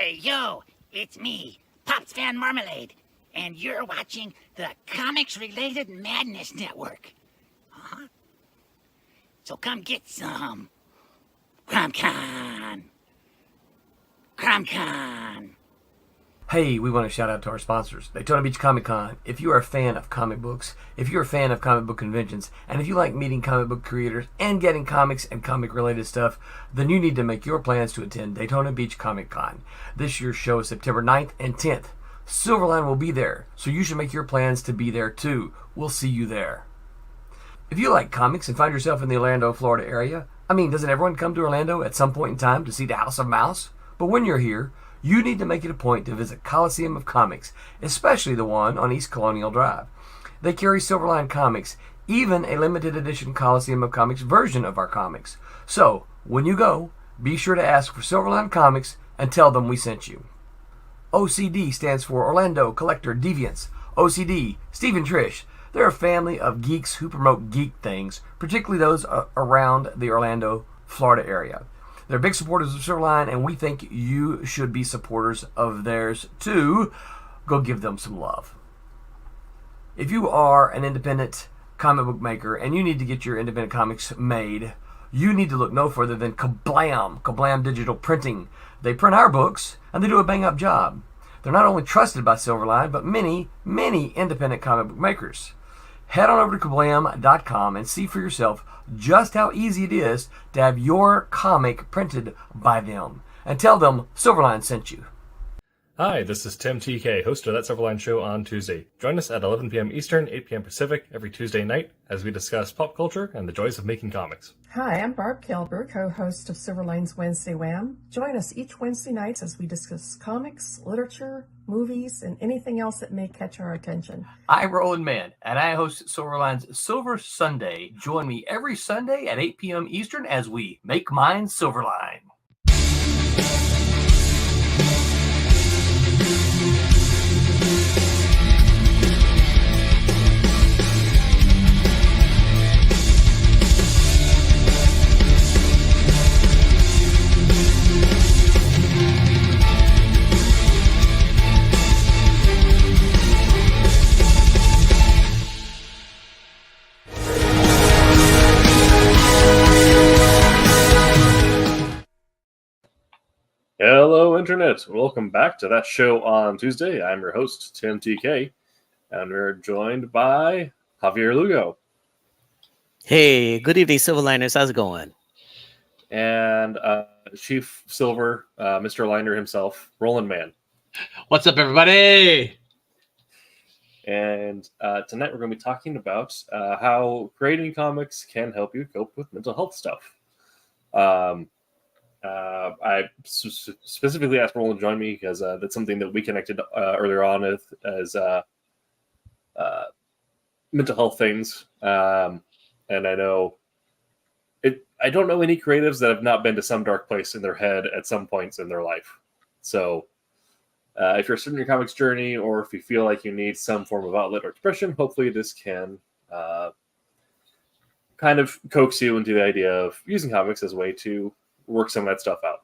Hey, yo, it's me, Pops Van Marmalade, and you're watching the Comics-Related Madness Network. Uh-huh. So come get some. CromCon. Hey, we want to shout out to our sponsors, Daytona Beach Comic Con. If you are a fan of comic books, if you're a fan of comic book conventions, and if you like meeting comic book creators and getting comics and comic-related stuff, then you need to make your plans to attend Daytona Beach Comic Con. This year's show is September 9th and 10th. Silverline will be there, so you should make your plans to be there too. We'll see you there. If you like comics and find yourself in the Orlando, Florida area, doesn't everyone come to Orlando at some point in time to see the House of Mouse? But when you're here, you need to make it a point to visit Coliseum of Comics, especially the one on East Colonial Drive. They carry Silverline Comics, even a limited edition Coliseum of Comics version of our comics. So, when you go, be sure to ask for Silverline Comics and tell them we sent you. OCD stands for Orlando Collector Deviants. OCD, Steve and Trish, they're a family of geeks who promote geek things, particularly those around the Orlando, Florida area. They're big supporters of Silverline, and we think you should be supporters of theirs too. Go give them some love. If you are an independent comic book maker and you need to get your independent comics made, you need to look no further than Kablam Digital Printing. They print our books, and they do a bang-up job. They're not only trusted by Silverline, but many, many independent comic book makers. Head on over to kablam.com and see for yourself just how easy it is to have your comic printed by them. And tell them Silverline sent you. Hi, this is Tim TK, host of That Silverline Show on Tuesday. Join us at 11 p.m. Eastern, 8 p.m. Pacific every Tuesday night as we discuss pop culture and the joys of making comics. Hi, I'm Barb Kilber, co-host of Silverline's Wednesday Wham. Join us each Wednesday night as we discuss comics, literature, movies, and anything else that may catch our attention. I'm Roland Mann, and I host Silverline's Silver Sunday. Join me every Sunday at 8 p.m. Eastern as we make mine Silverline. Hello, Internet. Welcome back to That Show on Tuesday. I'm your host, Tim TK, and we're joined by Javier Lugo. Hey, good evening, Silverliners. How's it going? And Chief Silver, Mr. Liner himself, Roland Mann. What's up, everybody? And tonight we're going to be talking about how creating comics can help you cope with mental health stuff. I specifically asked Roland to join me because that's something that we connected earlier on with as mental health things. And I know I don't know any creatives that have not been to some dark place in their head at some points in their life. So if you're starting your comics journey, or if you feel like you need some form of outlet or expression, hopefully this can kind of coax you into the idea of using comics as a way to work some of that stuff out.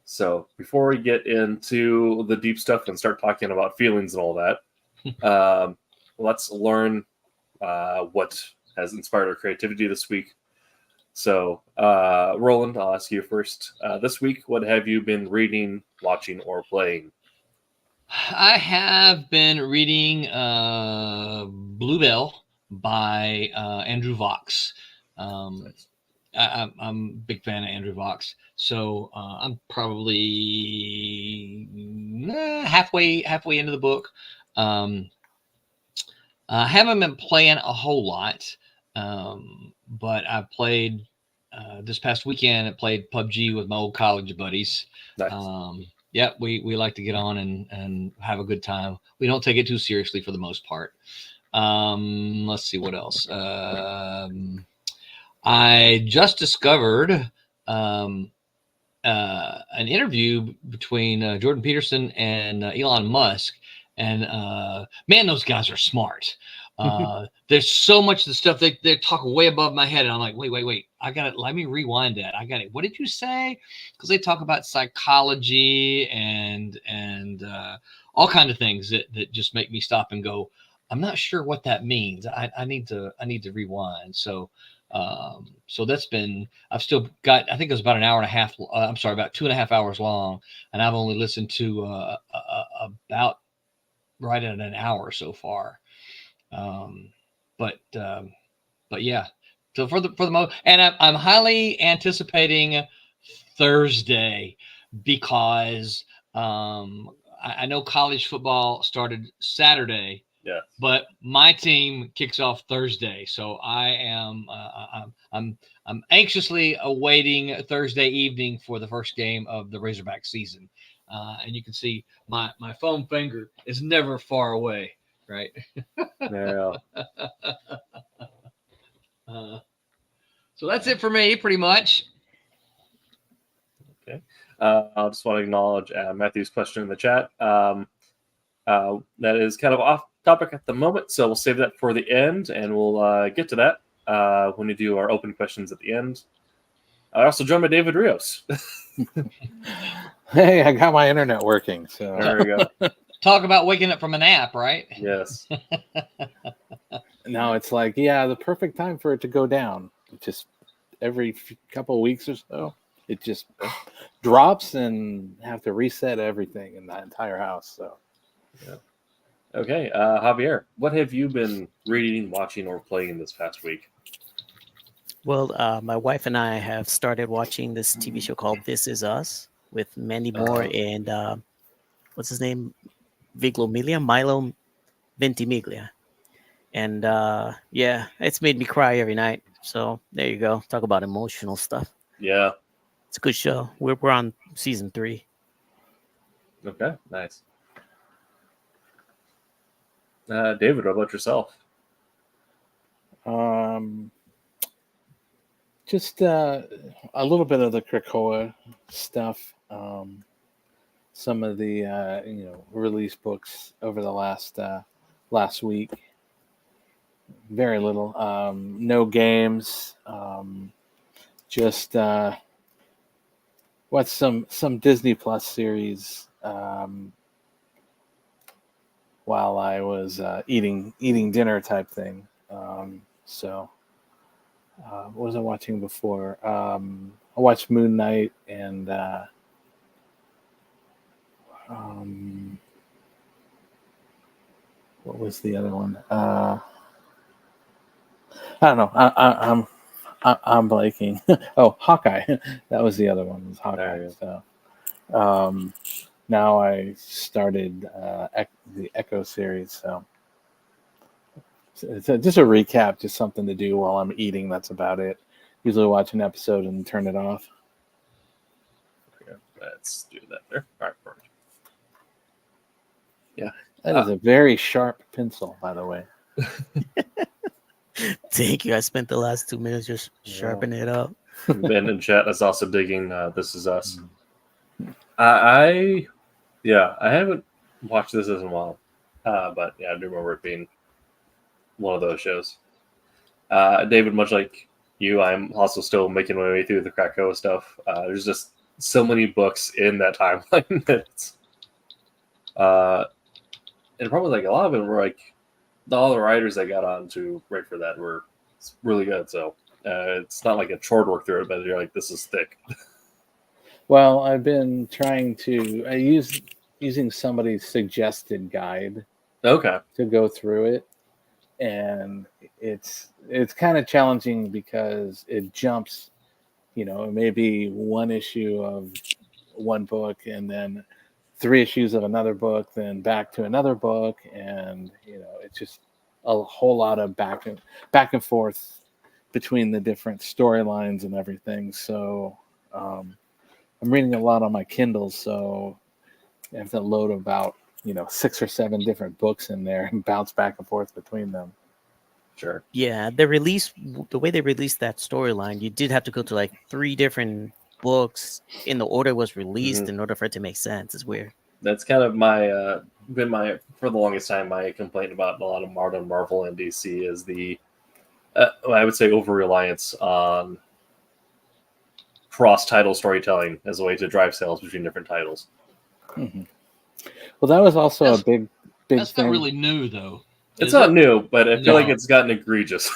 So before we get into the deep stuff and start talking about feelings and all that, let's learn what has inspired our creativity this week. So, Roland, I'll ask you first. This week, what have you been reading, watching, or playing? I have been reading Bluebell by Andrew Vox. Nice. I'm a big fan of Andrew Vox, so I'm probably halfway into the book. I haven't been playing a whole lot, but I played this past weekend. I played PUBG with my old college buddies. Nice. Yeah, we like to get on and have a good time. We don't take it too seriously for the most part. Let's see what else. I just discovered an interview between Jordan Peterson and Elon Musk, and man, those guys are smart. There's so much of the stuff they talk way above my head, and I'm like, wait, let me rewind that. What did you say? Because they talk about psychology and all kinds of things that just make me stop and go, I'm not sure what that means. I need to rewind. So that's been, I've still got, I think it was about an hour and a half. I'm sorry, about 2.5 hours long, and I've only listened to about right at an hour so far. But yeah. So for the moment, and I'm highly anticipating Thursday because I know college football started Saturday. Yeah. But my team kicks off Thursday, so I am I'm anxiously awaiting Thursday evening for the first game of the Razorback season. And you can see my foam finger is never far away, right? Yeah. So that's it for me, pretty much. Okay. I just want to acknowledge Matthew's question in the chat. That is kind of off topic at the moment, so we'll save that for the end, and we'll get to that when we do our open questions at the end. I also joined by David Rios. Hey, I got my internet working. So there we go. Talk about waking up from a nap, right? Yes. now it's like, yeah, the perfect time for it to go down. It just every couple of weeks or so, it just drops and have to reset everything in the entire house. So, yeah. Okay, Javier, what have you been reading, watching, or playing this past week? Well, my wife and I have started watching this TV show called This Is Us with Mandy Moore and what's his name? Milo Ventimiglia. And yeah, it's made me cry every night. So there you go. Talk about emotional stuff. Yeah. It's a good show. We're on season 3. Okay, nice. David, what about yourself? Just a little bit of the Christgau stuff. Some of the release books over the last week. Very little. No games. Just watch some Disney Plus series. While I was eating dinner type thing. So what was I watching before? I watched Moon Knight and what was the other one? I don't know. I'm blanking. Oh, Hawkeye. That was the other one. Was Hawkeye. So now I started the Echo series, so it's just a recap, just something to do while I'm eating. That's about it. Usually watch an episode and turn it off. Okay, let's do that there. All right, perfect. Yeah. That is a very sharp pencil, by the way. Thank you. I spent the last 2 minutes just sharpening it up. Ben in chat is also digging This Is Us. I haven't watched This in a while, but yeah, I do remember it being one of those shows. David, much like you, I'm also still making my way through the Christgau stuff. There's just so many books in that timeline that and probably like a lot of them were like all the writers that got on to write for that were really good. So it's not like a chore to work through it, but you're like, this is thick. Well, I've been trying to using somebody's suggested guide. Okay. To go through it, and it's kind of challenging because it jumps. It may be one issue of one book, and then 3 issues of another book, then back to another book, and it's just a whole lot of back and forth between the different storylines and everything. So I'm reading a lot on my Kindle, so I have to load about 6 or 7 different books in there and bounce back and forth between them. Sure. Yeah, the way they released that storyline, you did have to go to like 3 different books in the order it was released in order for it to make sense. It's weird. That's kind of my been for the longest time my complaint about a lot of modern Marvel and DC is the I would say over reliance on cross title storytelling as a way to drive sales between different titles. Mm-hmm. Well, that was also a big That's thing. not really new, though. It's not new, but I feel like it's gotten egregious.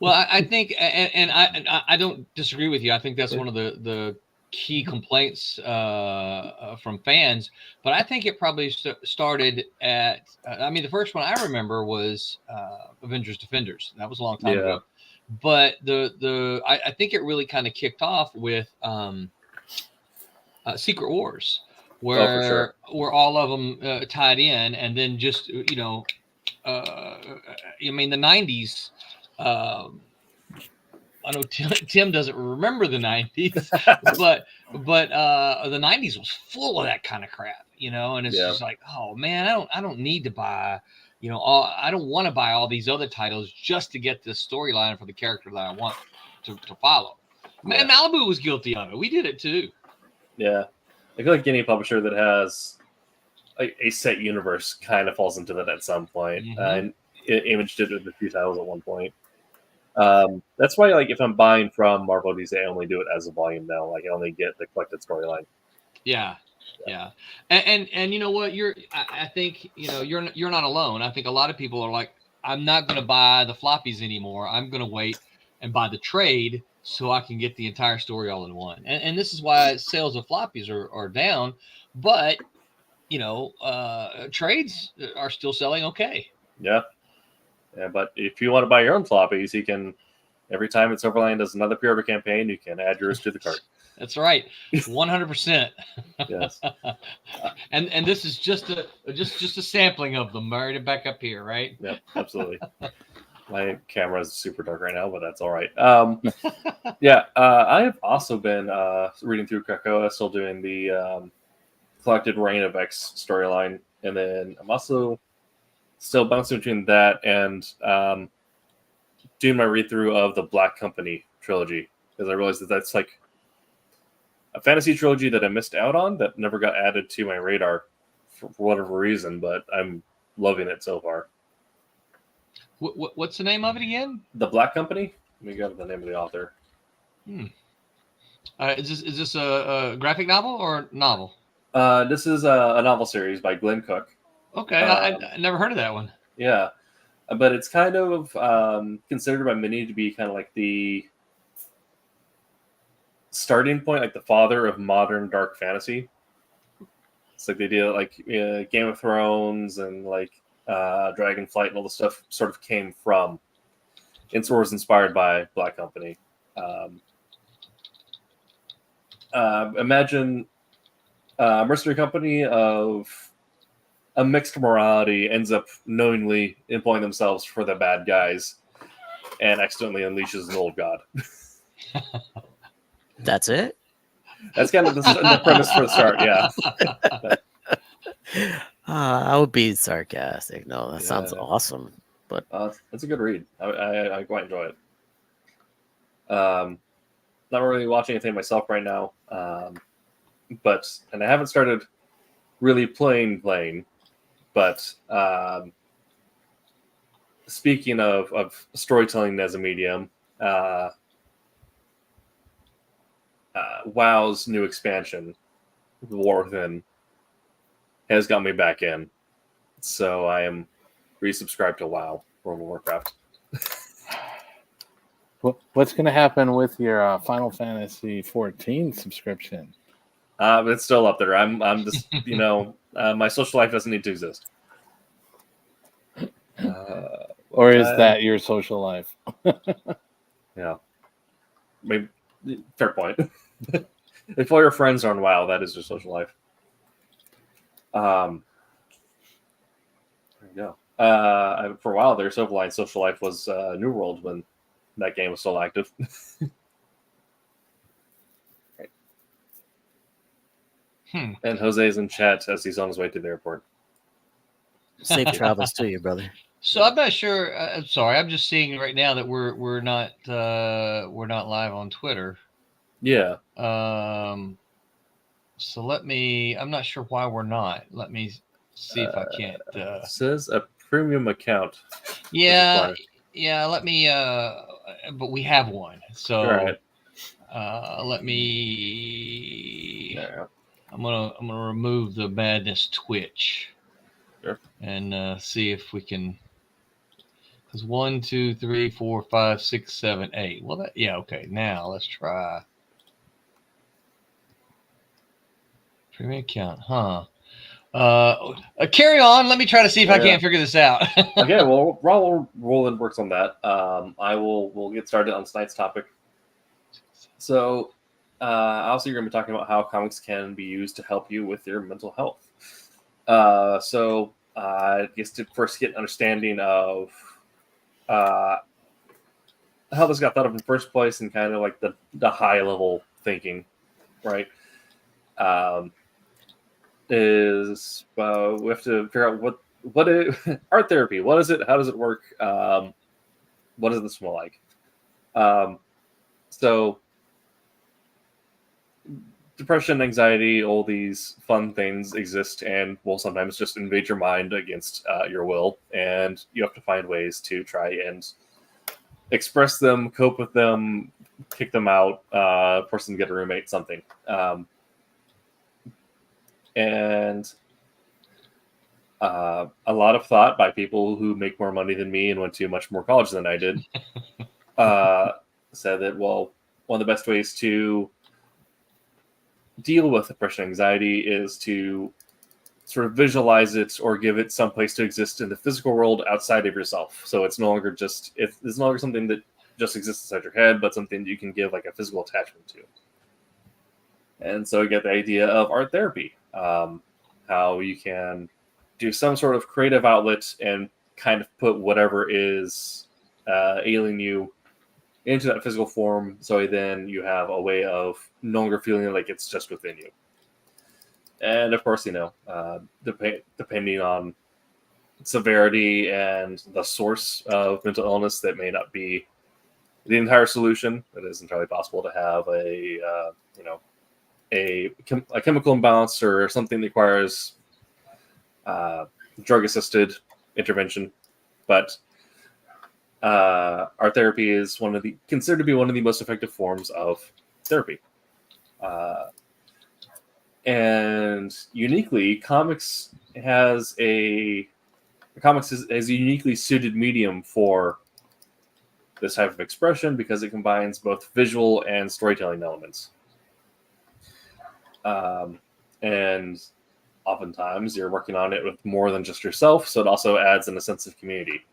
Well, I think, and I don't disagree with you. I think that's one of the key complaints from fans. But I think it probably started at. I mean, the first one I remember was Avengers Defenders. That was a long time ago. But I think it really kind of kicked off with Secret Wars, where all of them tied in, and then just I mean, the 90s. I know Tim doesn't remember the 90s, but the 90s was full of that kind of crap, and it's just like, oh man, I don't need to buy, I don't want to buy all these other titles just to get this storyline for the character that I want to follow. Man, Malibu was guilty of it. We did it too. Yeah. I feel like any publisher that has a set universe kind of falls into that at some point. And Image did it with a few titles at one point. That's why, like, if I'm buying from Marvel DC, I only do it as a volume now. Like, I only get the collected storyline. Yeah. And you know what? I think you're not alone. I think a lot of people are like, I'm not going to buy the floppies anymore. I'm going to wait and buy the trade so I can get the entire story all in one. And this is why sales of floppies are down. But trades are still selling okay. Yeah, but if you want to buy your own floppies, you can. Every time it's Silverline does another pre-order campaign, you can add yours to the cart. That's right, 100%. Yes. And this is just a sampling of them. Right back up here, right? Yep, absolutely. My camera is super dark right now, but that's all right. I have also been reading through Christgau, still doing the collected Reign of X storyline, and then I'm also still bouncing between that and doing my read through of the Black Company trilogy, because I realized that that's like a fantasy trilogy that I missed out on that never got added to my radar for whatever reason, but I'm loving it so far. What's the name of it again? The Black Company. Let me go to the name of the author. Is this a graphic novel or novel? This is a novel series by Glenn Cook. Okay, I never heard of that one. Yeah, but it's kind of considered by many to be kind of like the starting point, like the father of modern dark fantasy. It's like the idea that, like, Game of Thrones and like Dragonflight and all the stuff sort of came from, and sort of was inspired by Black Company. Imagine a mercenary company of a mixed morality ends up knowingly employing themselves for the bad guys and accidentally unleashes an old god. That's it? That's kind of the premise for the start, yeah. I would be sarcastic. No, that sounds awesome. But it's a good read. I quite enjoy it. Not really watching anything myself right now, but I haven't started really playing. But speaking of storytelling as a medium, WoW's new expansion, War Within, has got me back in. So I am resubscribed to WoW, World of Warcraft. What's going to happen with your Final Fantasy 14 subscription? It's still up there. I'm just, my social life doesn't need to exist. Or is that your social life? Yeah. Maybe, fair point. If all your friends are on WoW, that is your social life. There you go. For a while there, Silverline social life was New World when that game was still active. Right. And Jose's in chat as he's on his way to the airport. safe travels to you, brother. So I'm not sure. I'm sorry. I'm just seeing right now that we're not live on Twitter. Yeah. So I'm not sure why we're not. Let me see if I can't. It says a premium account. Yeah, let me. But we have one, so All right. let me. Yeah. I'm gonna remove the Madness Twitch. Sure. And see if we can. Because 1, 2, 3, 4, 5, 6, 7, 8. Well, okay. Now let's try premium account, huh? Carry on. Let me try to see if I can't figure this out. Okay. Well, while Roland works on that, we'll get started on tonight's topic. So, also you're going to be talking about how comics can be used to help you with your mental health. I guess to first get an understanding of how this got thought of in the first place and kind of like the high level thinking, right? Is we have to figure out what is art therapy. What is it? How does it work? What does this smell like? So depression, anxiety, all these fun things exist and will sometimes just invade your mind against your will, and you have to find ways to try and express them, cope with them, kick them out, force them to get a roommate, something. And a lot of thought by people who make more money than me and went to much more college than I did said that, well, one of the best ways to deal with depression and anxiety is to sort of visualize it or give it some place to exist in the physical world outside of yourself. So it's no longer something that just exists inside your head, but something that you can give like a physical attachment to. And so you get the idea of art therapy, how you can do some sort of creative outlet and kind of put whatever is ailing you into that physical form, so then you have a way of no longer feeling like it's just within you. And of course, depending on severity and the source of mental illness, that may not be the entire solution. It is entirely possible to have a chemical imbalance or something that requires drug-assisted intervention, but art therapy is considered to be one of the most effective forms of therapy. And uniquely, comics is a uniquely suited medium for this type of expression because it combines both visual and storytelling elements. And oftentimes you're working on it with more than just yourself, so it also adds in a sense of community.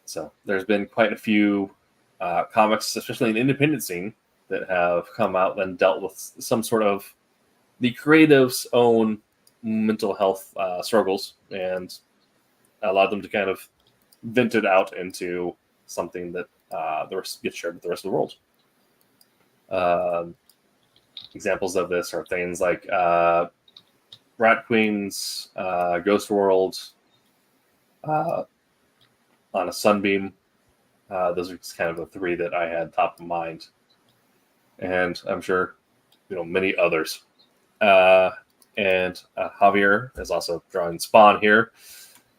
So there's been quite a few comics, especially in the independent scene, that have come out and dealt with some sort of the creative's own mental health struggles and allowed them to kind of vent it out into something that gets shared with the rest of the world. Examples of this are things like Rat Queen's Ghost World, on a Sunbeam. Those are kind of the three that I had top of mind, and I'm sure many others. And Javier is also drawing Spawn here,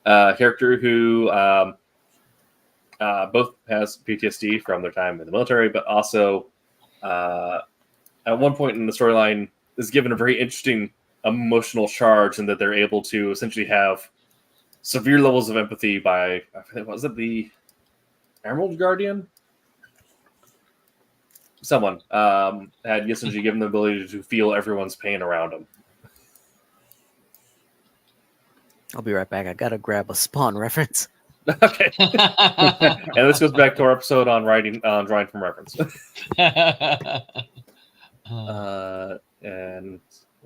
a character who both has PTSD from their time in the military, but also at one point in the storyline is given a very interesting emotional charge, and that they're able to essentially have severe levels of empathy by, was it the Emerald Guardian? Someone had essentially given the ability to feel everyone's pain around them. I'll be right back. I gotta grab a Spawn reference. Okay. And this goes back to our episode on drawing from reference. And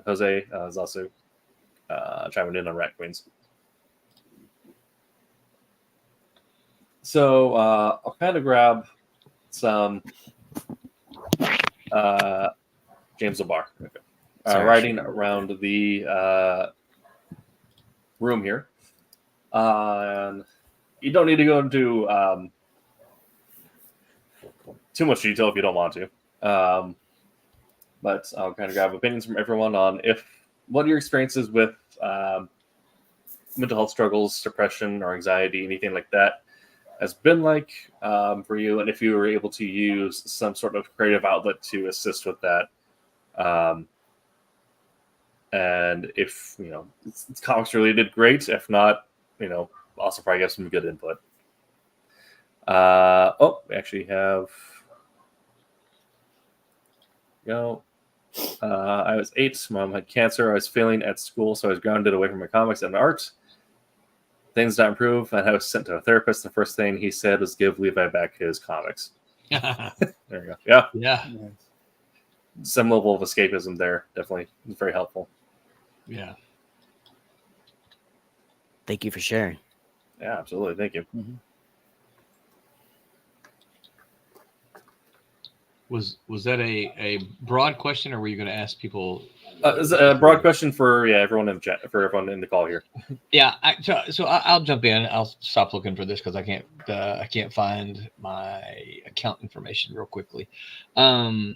Jose is also chiming in on Rat Queens. So I'll kind of grab some James O'Barr. Okay. Riding around the room here. And you don't need to go into too much detail if you don't want to. But I'll kind of grab opinions from everyone on if what are your experiences with mental health struggles, depression, or anxiety, anything like that has been like for you, and if you were able to use some sort of creative outlet to assist with that, and if it's comics related, great. If not, also probably have some good input. We actually have I was 8. Mom had cancer. I was failing at school, so I was grounded away from my comics and my art. Things did not improve, and I was sent to a therapist. The first thing he said was give Levi back his comics. There you go. Yeah. Yeah. Some level of escapism there. Definitely very helpful. Yeah. Thank you for sharing. Yeah, absolutely. Thank you. Mm-hmm. Was that a broad question, or were you going to ask people? It's a broad question for everyone in the chat, for everyone in the call here. Yeah, so I'll jump in. I'll stop looking for this because I can't find my account information real quickly. I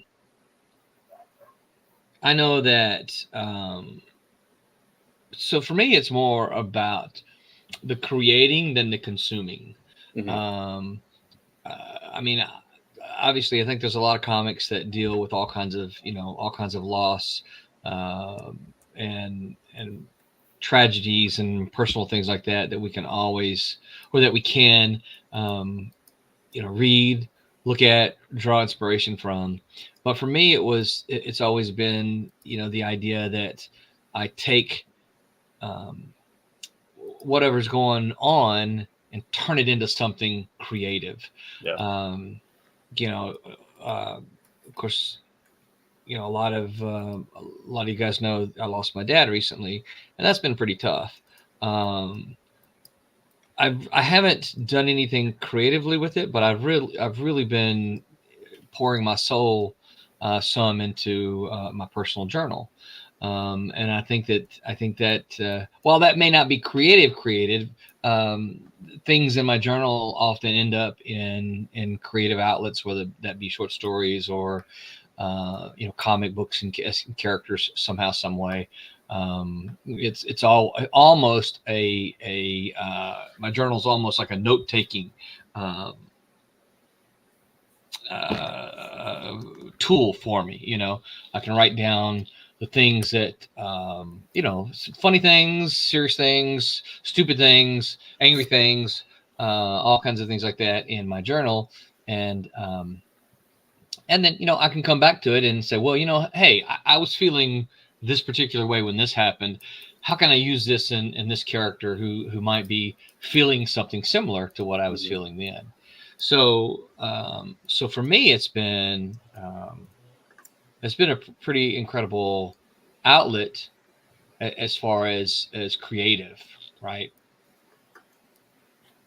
know that. So for me, it's more about the creating than the consuming. Mm-hmm. I mean, obviously, I think there's a lot of comics that deal with all kinds of loss and tragedies and personal things like that we can always, or that we can read, look at, draw inspiration from. But for me, it's always been the idea that I take whatever's going on and turn it into something creative. Yeah. Of course, a lot of you guys know I lost my dad recently, and that's been pretty tough. I haven't done anything creatively with it, but I've really been pouring my soul some into my personal journal. And I think that while that may not be creative, things in my journal often end up in creative outlets, whether that be short stories or comic books and characters somehow, some way. It's almost my journal's almost like a note taking tool for me. I can write down the things that funny things, serious things, stupid things, angry things, all kinds of things like that in my journal. And then I can come back to it and say, well, hey, I was feeling this particular way when this happened. How can I use this in this character who might be feeling something similar to what I was feeling then? So for me, it's been a pretty incredible outlet as far as creative, right?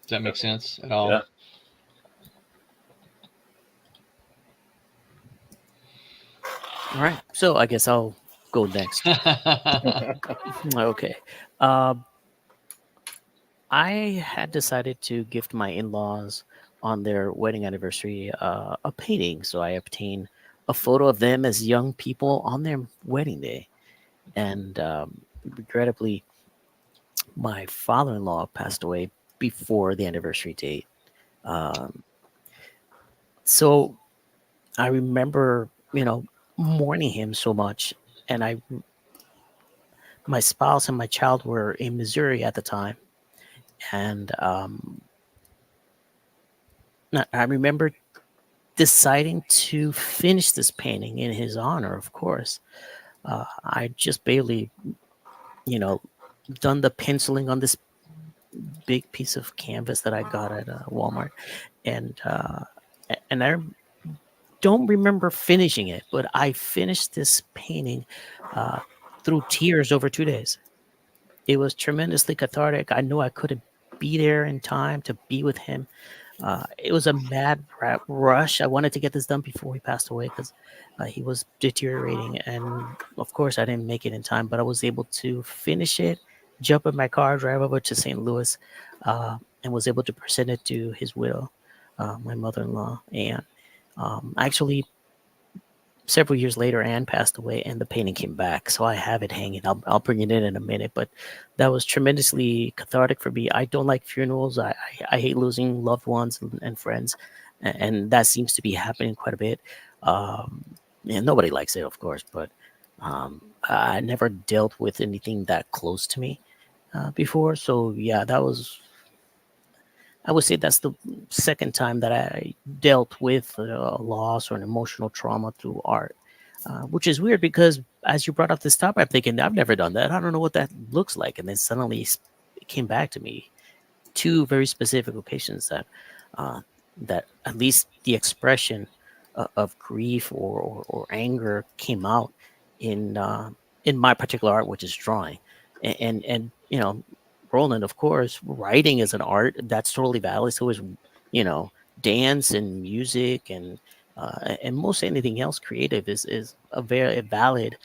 Does that make sense at all? Yeah. All right. So I guess I'll go next. Okay. I had decided to gift my in-laws on their wedding anniversary a painting. So I obtained a photo of them as young people on their wedding day. And regrettably, my father-in-law passed away before the anniversary date. So I remember, mourning him so much. And my spouse and my child were in Missouri at the time. And I remember deciding to finish this painting in his honor, of course. I just barely, done the penciling on this big piece of canvas that I got at Walmart. And I don't remember finishing it, but I finished this painting through tears over 2 days. It was tremendously cathartic. I knew I couldn't be there in time to be with him. It was a mad rush. I wanted to get this done before he passed away because he was deteriorating. And of course, I didn't make it in time, but I was able to finish it, jump in my car, drive over to St. Louis, and was able to present it to his widow, my mother-in-law. And I actually several years later, Anne passed away, and the painting came back. So I have it hanging. I'll bring it in a minute. But that was tremendously cathartic for me. I don't like funerals. I hate losing loved ones and friends, and that seems to be happening quite a bit. And nobody likes it, of course, but I never dealt with anything that close to me before. So yeah, that was. I would say that's the second time that I dealt with a loss or an emotional trauma through art, which is weird because as you brought up this topic, I'm thinking, I've never done that. I don't know what that looks like. And then suddenly it came back to me. Two very specific occasions that at least the expression of grief or anger came out in my particular art, which is drawing. And you know, Roland, of course, writing is an art. That's totally valid. So is, you know, dance and music and most anything else creative is a very valid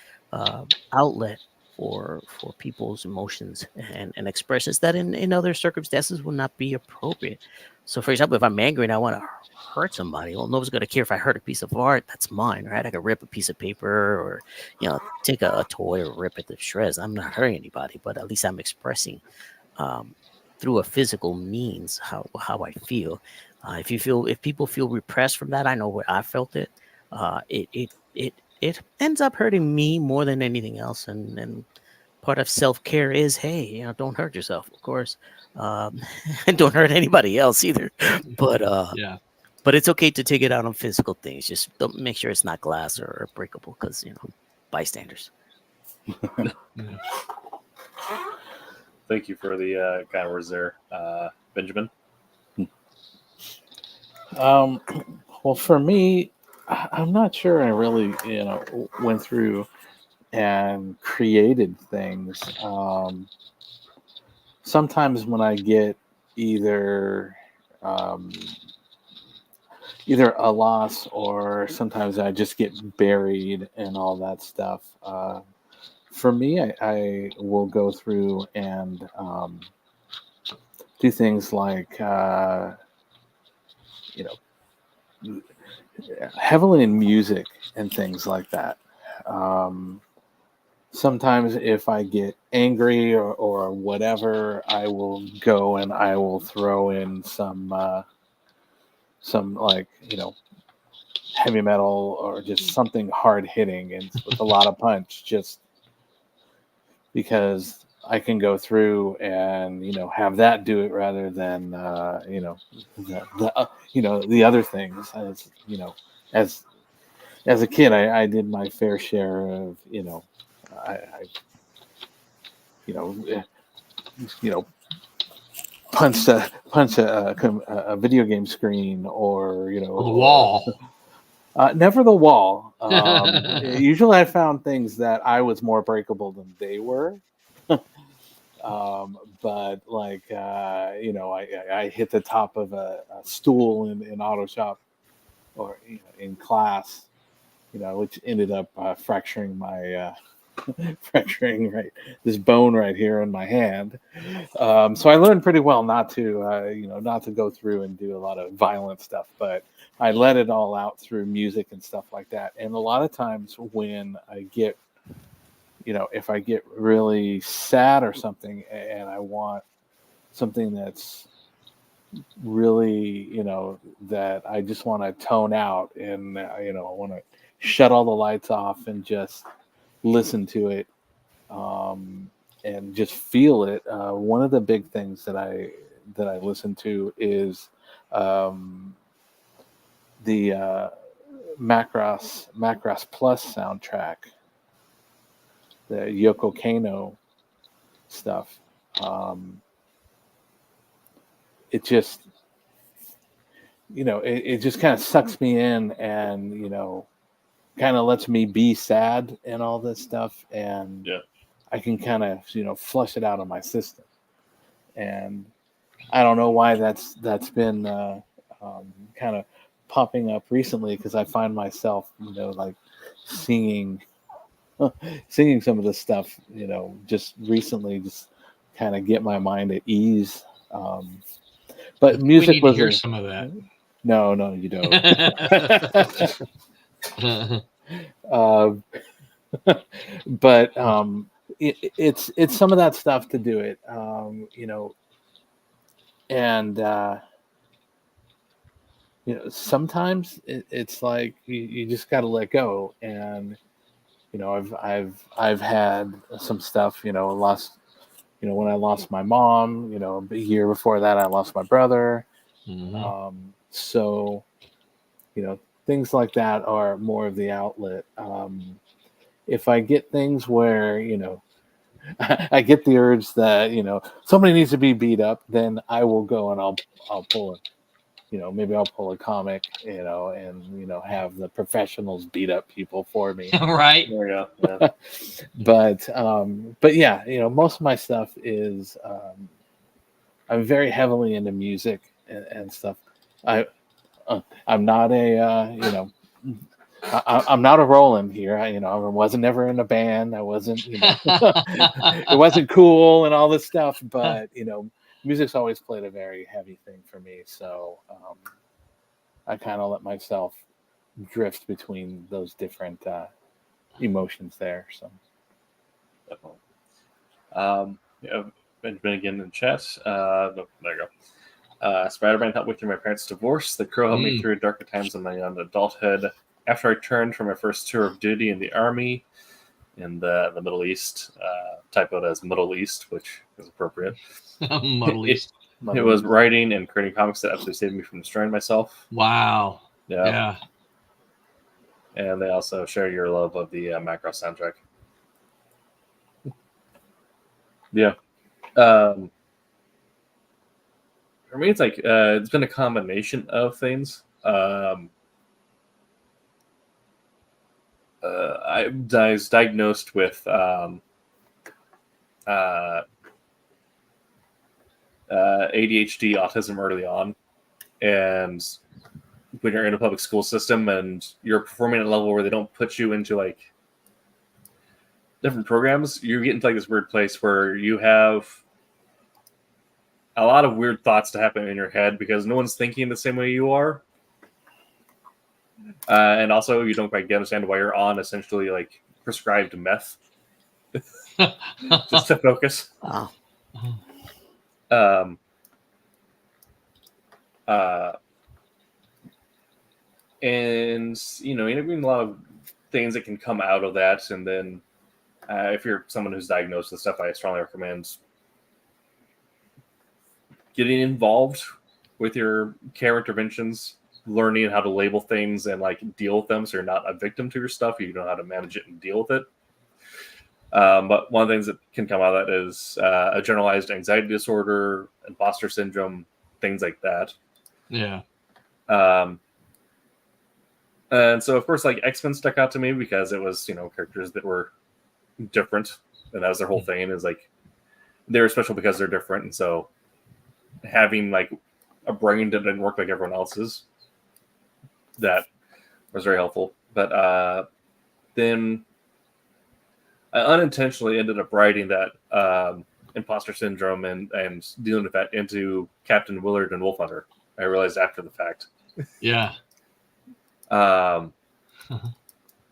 outlet for people's emotions and expressions that in other circumstances would not be appropriate. So, for example, if I'm angry and I want to hurt somebody, well, nobody's going to care if I hurt a piece of art. That's mine, right? I could rip a piece of paper or, you know, take a toy or rip it to shreds. I'm not hurting anybody, but at least I'm expressing through a physical means how I feel. If people feel repressed from that, I know where I felt it. It ends up hurting me more than anything else. And part of self-care is, hey, you know, don't hurt yourself, of course, and don't hurt anybody else either. But Yeah. but it's okay to take it out on physical things. Just don't make sure it's not glass or breakable, because, you know, bystanders. Thank you for the kind words there, Benjamin. Well, for me, I'm not sure I really, you know, went through and created things. Sometimes when I get either a loss, or sometimes I just get buried and all that stuff. For me, I will go through and do things like, you know, heavily in music and things like that. Sometimes if I get angry or whatever, I will go and I will throw in some like, you know, heavy metal or just something hard hitting and with a lot of punch, just because I can go through and, you know, have that do it rather than you know, you know, the other things. As you know, as a kid, I did my fair share of, you know, I you know, punch a video game screen, or, you know, The wall. Never the wall. Usually I found things that I was more breakable than they were. But like, you know, I hit the top of a stool in auto shop, or, you know, in class, you know, which ended up fracturing my this bone right here in my hand. So I learned pretty well not to, you know, not to go through and do a lot of violent stuff, but I let it all out through music and stuff like that. And a lot of times when I get, you know, if I get really sad or something and I want something that's really, you know, that I just want to tone out, and, you know, I want to shut all the lights off and just listen to it, and just feel it. One of the big things that I listen to is the Macross Plus soundtrack, the Yoko Kano stuff. It just, you know, it just kind of sucks me in, and, you know, kind of lets me be sad and all this stuff, and Yeah. I can kind of, you know, flush it out of my system. And I don't know why that's been kind of popping up recently, because I find myself, you know, like singing some of this stuff, you know, just recently, just kind of get my mind at ease. But music we need to was hear some of that. No, you don't. Uh, but it's some of that stuff to do it, and sometimes it's like you just got to let go. And I've had some stuff, lost, when I lost my mom, a year before that I lost my brother. So things like that are more of the outlet. If I get things where I get the urge that somebody needs to be beat up, then I will go and I'll pull it. Maybe I'll pull a comic, and have the professionals beat up people for me. Right. There you go. Yeah. But yeah, most of my stuff is I'm very heavily into music and stuff. I'm not a I'm not a Roland here. I wasn't never in a band. I wasn't, it wasn't cool and all this stuff. But music's always played a very heavy thing for me. So I kind of let myself drift between those different emotions there. So definitely. Benjamin again in chat. No, there you go. Spider-Man helped me through my parents' divorce. The Crow helped me through darker times in my young adulthood. After I returned from my first tour of duty in the Army in the Middle East, typoed as Middle East, which is appropriate. Middle East. It was writing and creating comics that absolutely saved me from destroying myself. Wow. Yeah. And they also share your love of the Macro soundtrack. Yeah. For me, it's like it's been a combination of things. I was diagnosed with ADHD, autism early on, and when you're in a public school system and you're performing at a level where they don't put you into like different programs, you get into like this weird place where you have a lot of weird thoughts to happen in your head because no one's thinking the same way you are. And also you don't quite understand why you're on essentially like prescribed meth just to focus. Wow. And interviewing a lot of things that can come out of that. And then if you're someone who's diagnosed with stuff, I strongly recommend getting involved with your care interventions, learning how to label things and like deal with them so you're not a victim to your stuff. You know how to manage it and deal with it. But one of the things that can come out of that is a generalized anxiety disorder, imposter syndrome, things like that. Yeah. And so, of course, like X-Men stuck out to me because it was, characters that were different. And that was their whole thing, is like they were special because they're different. And so having like a brain that didn't work like everyone else's, that was very helpful. But then I unintentionally ended up writing that imposter syndrome and dealing with that into Captain Willard and Wolf Hunter. I realized after the fact. Yeah. And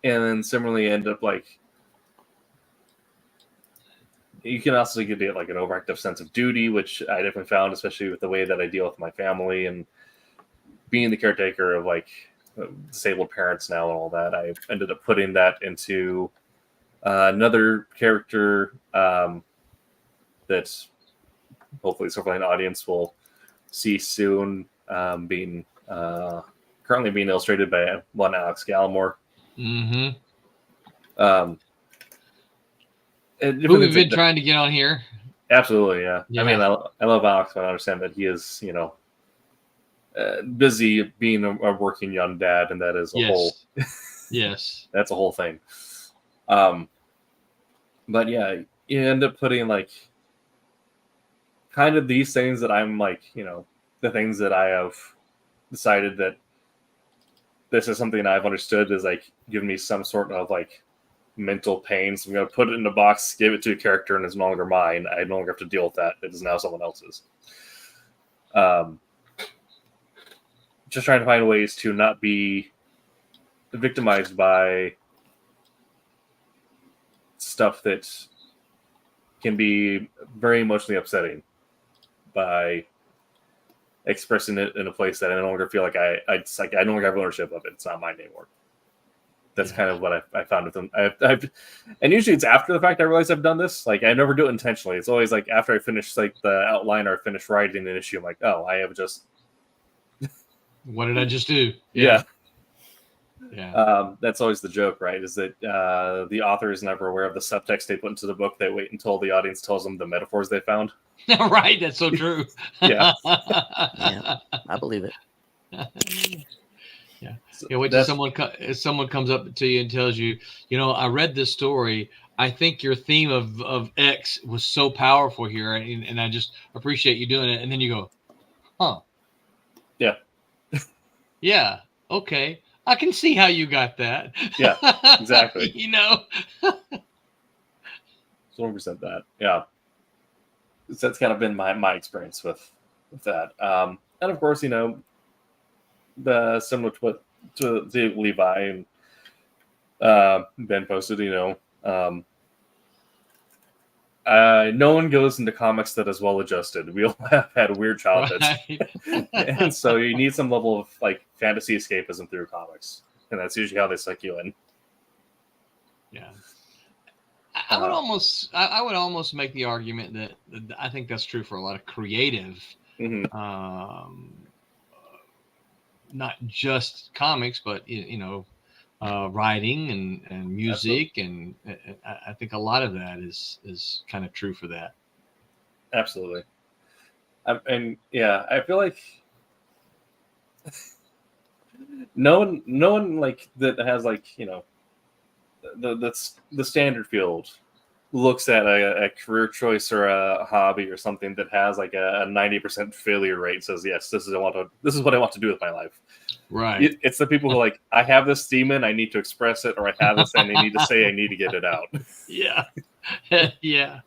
then similarly end up like you can also get like an overactive sense of duty, which I definitely found, especially with the way that I deal with my family and being the caretaker of like disabled parents now and all that. I ended up putting that into another character that hopefully the Silverline audience will see soon, being currently being illustrated by one Alex Gallimore. Mm-hmm. Who we've been trying to get on here. Absolutely, yeah. I mean, I love Alex, but I understand that he is, busy being a working young dad, and that is a whole. Yes. That's a whole thing. But yeah, you end up putting like kind of these things that I'm like, the things that I have decided that this is something I've understood is like giving me some sort of like mental pain. So I'm going to put it in a box, give it to a character, and it's no longer mine. I no longer have to deal with that. It is now someone else's. Just trying to find ways to not be victimized by stuff that can be very emotionally upsetting by expressing it in a place that I no longer feel like I no longer have ownership of it. It's not mine anymore. That's kind of what I found with them. And usually it's after the fact I realize I've done this. Like, I never do it intentionally. It's always like after I finish like the outline or finish writing an issue, I'm like, oh, I have just. What did I just do? Yeah. Yeah. That's always the joke, right? Is that the author is never aware of the subtext they put into the book. They wait until the audience tells them the metaphors they found. Right. That's so true. Yeah. Yeah, I believe it. Yeah. Yeah. Wait till someone comes up to you and tells you, I read this story. I think your theme of X was so powerful here, and I just appreciate you doing it. And then you go, huh? Yeah. Yeah. Okay. I can see how you got that. Yeah. Exactly. 100% that. Yeah. That's kind of been my experience with that. And of course, the similar to Levi and Ben posted, no one goes into comics that is well adjusted. We all have had weird childhoods. Right. And so you need some level of like fantasy escapism through comics. And that's usually how they suck you in. Yeah. I would almost make the argument that I think that's true for a lot of creative, not just comics, but writing and music. Absolutely. And I think a lot of that is kind of true for that. Absolutely. I feel like no one like that has like, that's the standard field looks at a career choice or a hobby or something that has like a 90% failure rate and says, yes, this is what I want to do with my life. Right. It's the people who are like, I have this demon, I need to express it, or I have this and I need to say I need to get it out. Yeah. Yeah.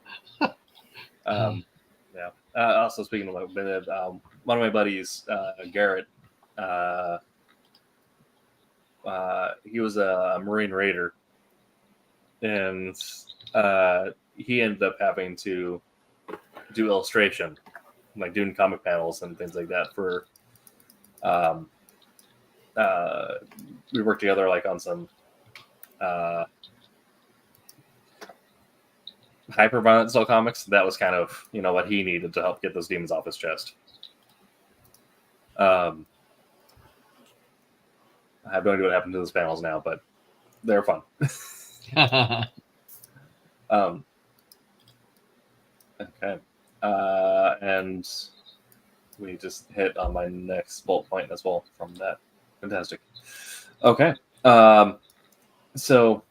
Also speaking of one of my buddies, Garrett, he was a Marine Raider, and he ended up having to do illustration, like doing comic panels and things like that for we worked together like on some hyper violent style comics. That was kind of what he needed to help get those demons off his chest. I have no idea what happened to those panels now, but they're fun. Okay. And we just hit on my next bullet point as well from that. Fantastic. Okay. So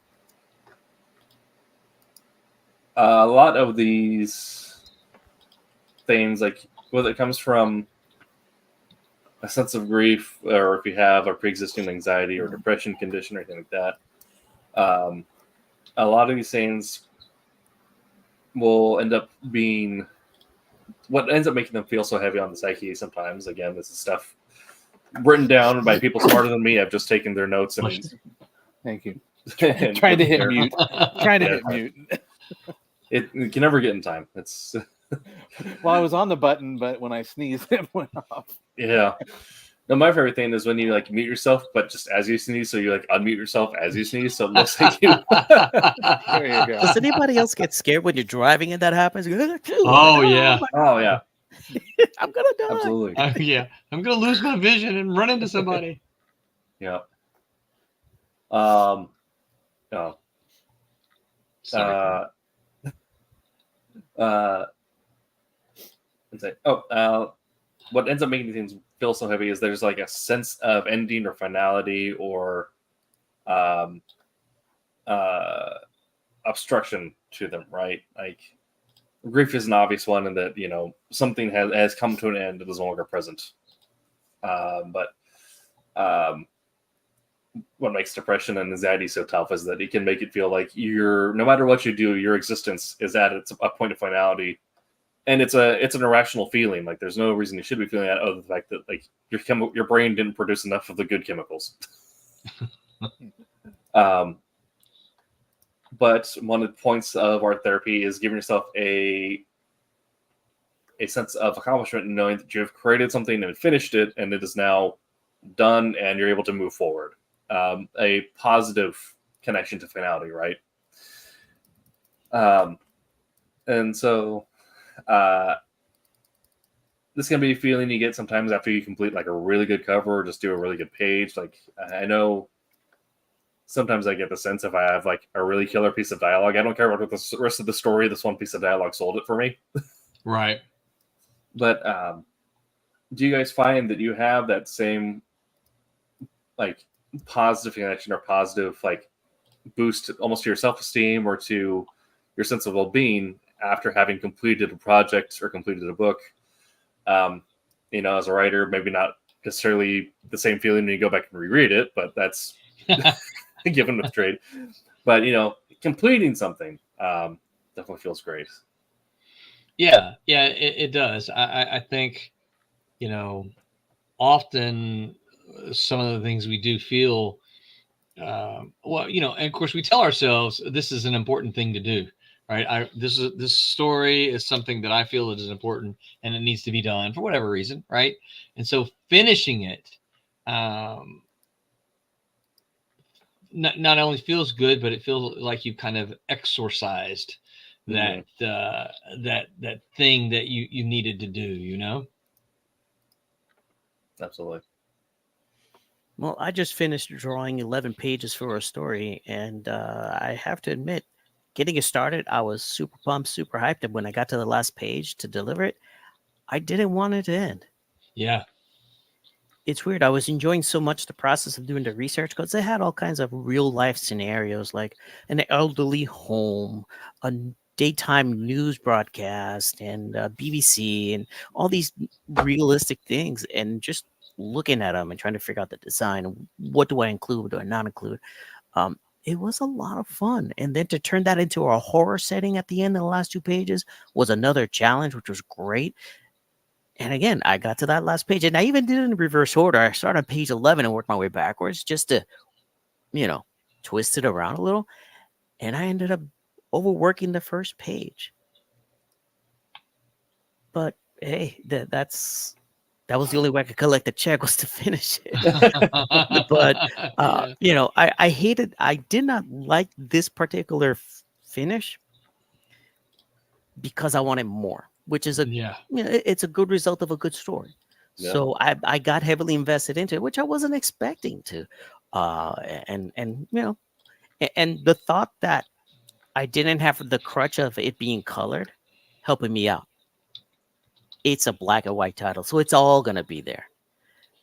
a lot of these things, like whether it comes from a sense of grief, or if you have a pre-existing anxiety or depression condition or anything like that, a lot of these things will end up being what ends up making them feel so heavy on the psyche. Sometimes, again, this is stuff written down by people smarter than me. I've just taken their notes and thank you. Trying to hit mute. Trying to hit mute. It can never get in time. It's well, I was on the button, but when I sneezed, it went off. Yeah. No, my favorite thing is when you like mute yourself, but just as you sneeze, so you like unmute yourself as you sneeze, so it looks like you. There you go. Does anybody else get scared when you're driving and that happens? Oh yeah. Oh yeah. I'm gonna die. Absolutely. Yeah. I'm gonna lose my vision and run into somebody. Yeah. Oh. Sorry. What ends up making things feel so heavy is there's like a sense of ending or finality or obstruction to them, right? Like grief is an obvious one in that, something has come to an end that is no longer present. But what makes depression and anxiety so tough is that it can make it feel like no matter what you do, your existence is at a point of finality. And it's an irrational feeling. Like there's no reason you should be feeling that other than the fact that like your brain didn't produce enough of the good chemicals. but one of the points of art therapy is giving yourself a sense of accomplishment and knowing that you have created something and finished it, and it is now done, and you're able to move forward. A positive connection to finality, right? And so this can be a feeling you get sometimes after you complete like a really good cover or just do a really good page. Like, I know sometimes I get the sense if I have like a really killer piece of dialogue, I don't care about the rest of the story, this one piece of dialogue sold it for me. Right. But do you guys find that you have that same like positive connection or positive like boost almost to your self-esteem or to your sense of well-being after having completed a project or completed a book? You know, as a writer, maybe not necessarily the same feeling when you go back and reread it, but that's given with trade. But, you know, completing something definitely feels great. Yeah, it does. I think, you know, often some of the things we do feel, well, you know, and of course we tell ourselves this is an important thing to do, right? This story is something that I feel is important and it needs to be done for whatever reason, right? And so finishing it, not only feels good, but it feels like you've kind of exorcised that that thing that you needed to do, you know? Absolutely. Well, I just finished drawing 11 pages for a story, and I have to admit, getting it started, I was super pumped, super hyped. And when I got to the last page to deliver it, I didn't want it to end. Yeah. It's weird. I was enjoying so much the process of doing the research because they had all kinds of real life scenarios, like an elderly home, a daytime news broadcast, and BBC, and all these realistic things. And just looking at them and trying to figure out the design, what do I include, what do I not include? It was a lot of fun. And then to turn that into a horror setting at the end of the last 2 pages was another challenge, which was great. And again, I got to that last page, and I even did it in reverse order. I started on page 11 and worked my way backwards just to, you know, twist it around a little. And I ended up overworking the first page. But hey, that was the only way I could collect the check, was to finish it. But Yeah. you know, I did not like this particular finish because I wanted more, which is Yeah. you know, it's a good result of a good story. Yeah. So I got heavily invested into it, which I wasn't expecting to. And you know, and the thought that I didn't have the crutch of it being colored helping me out. It's a black and white title, so it's all gonna be there.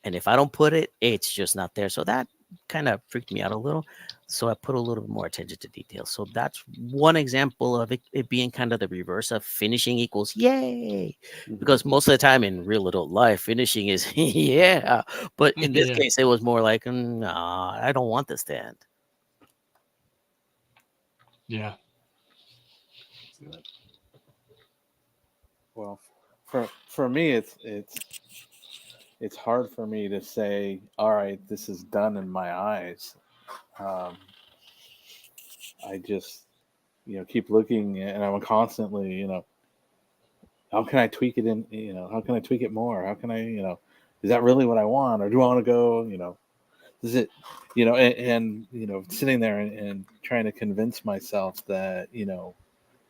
And if I don't put it, it's just not there. So that kind of freaked me out a little. So I put a little bit more attention to detail. So that's one example of it being kind of the reverse of finishing equals yay. Because most of the time in real adult life, finishing is yeah. But in this Yeah. case, it was more like, nah, I don't want this to end. Yeah. Well, for me, it's hard for me to say, all right, this is done in my eyes. I just, you know, keep looking, and I'm constantly, you know, how can I tweak it in, you know, how can I tweak it more? How can I, you know, is that really what I want? Or do I want to go, you know, is it, you know, and you know, sitting there and trying to convince myself that, you know,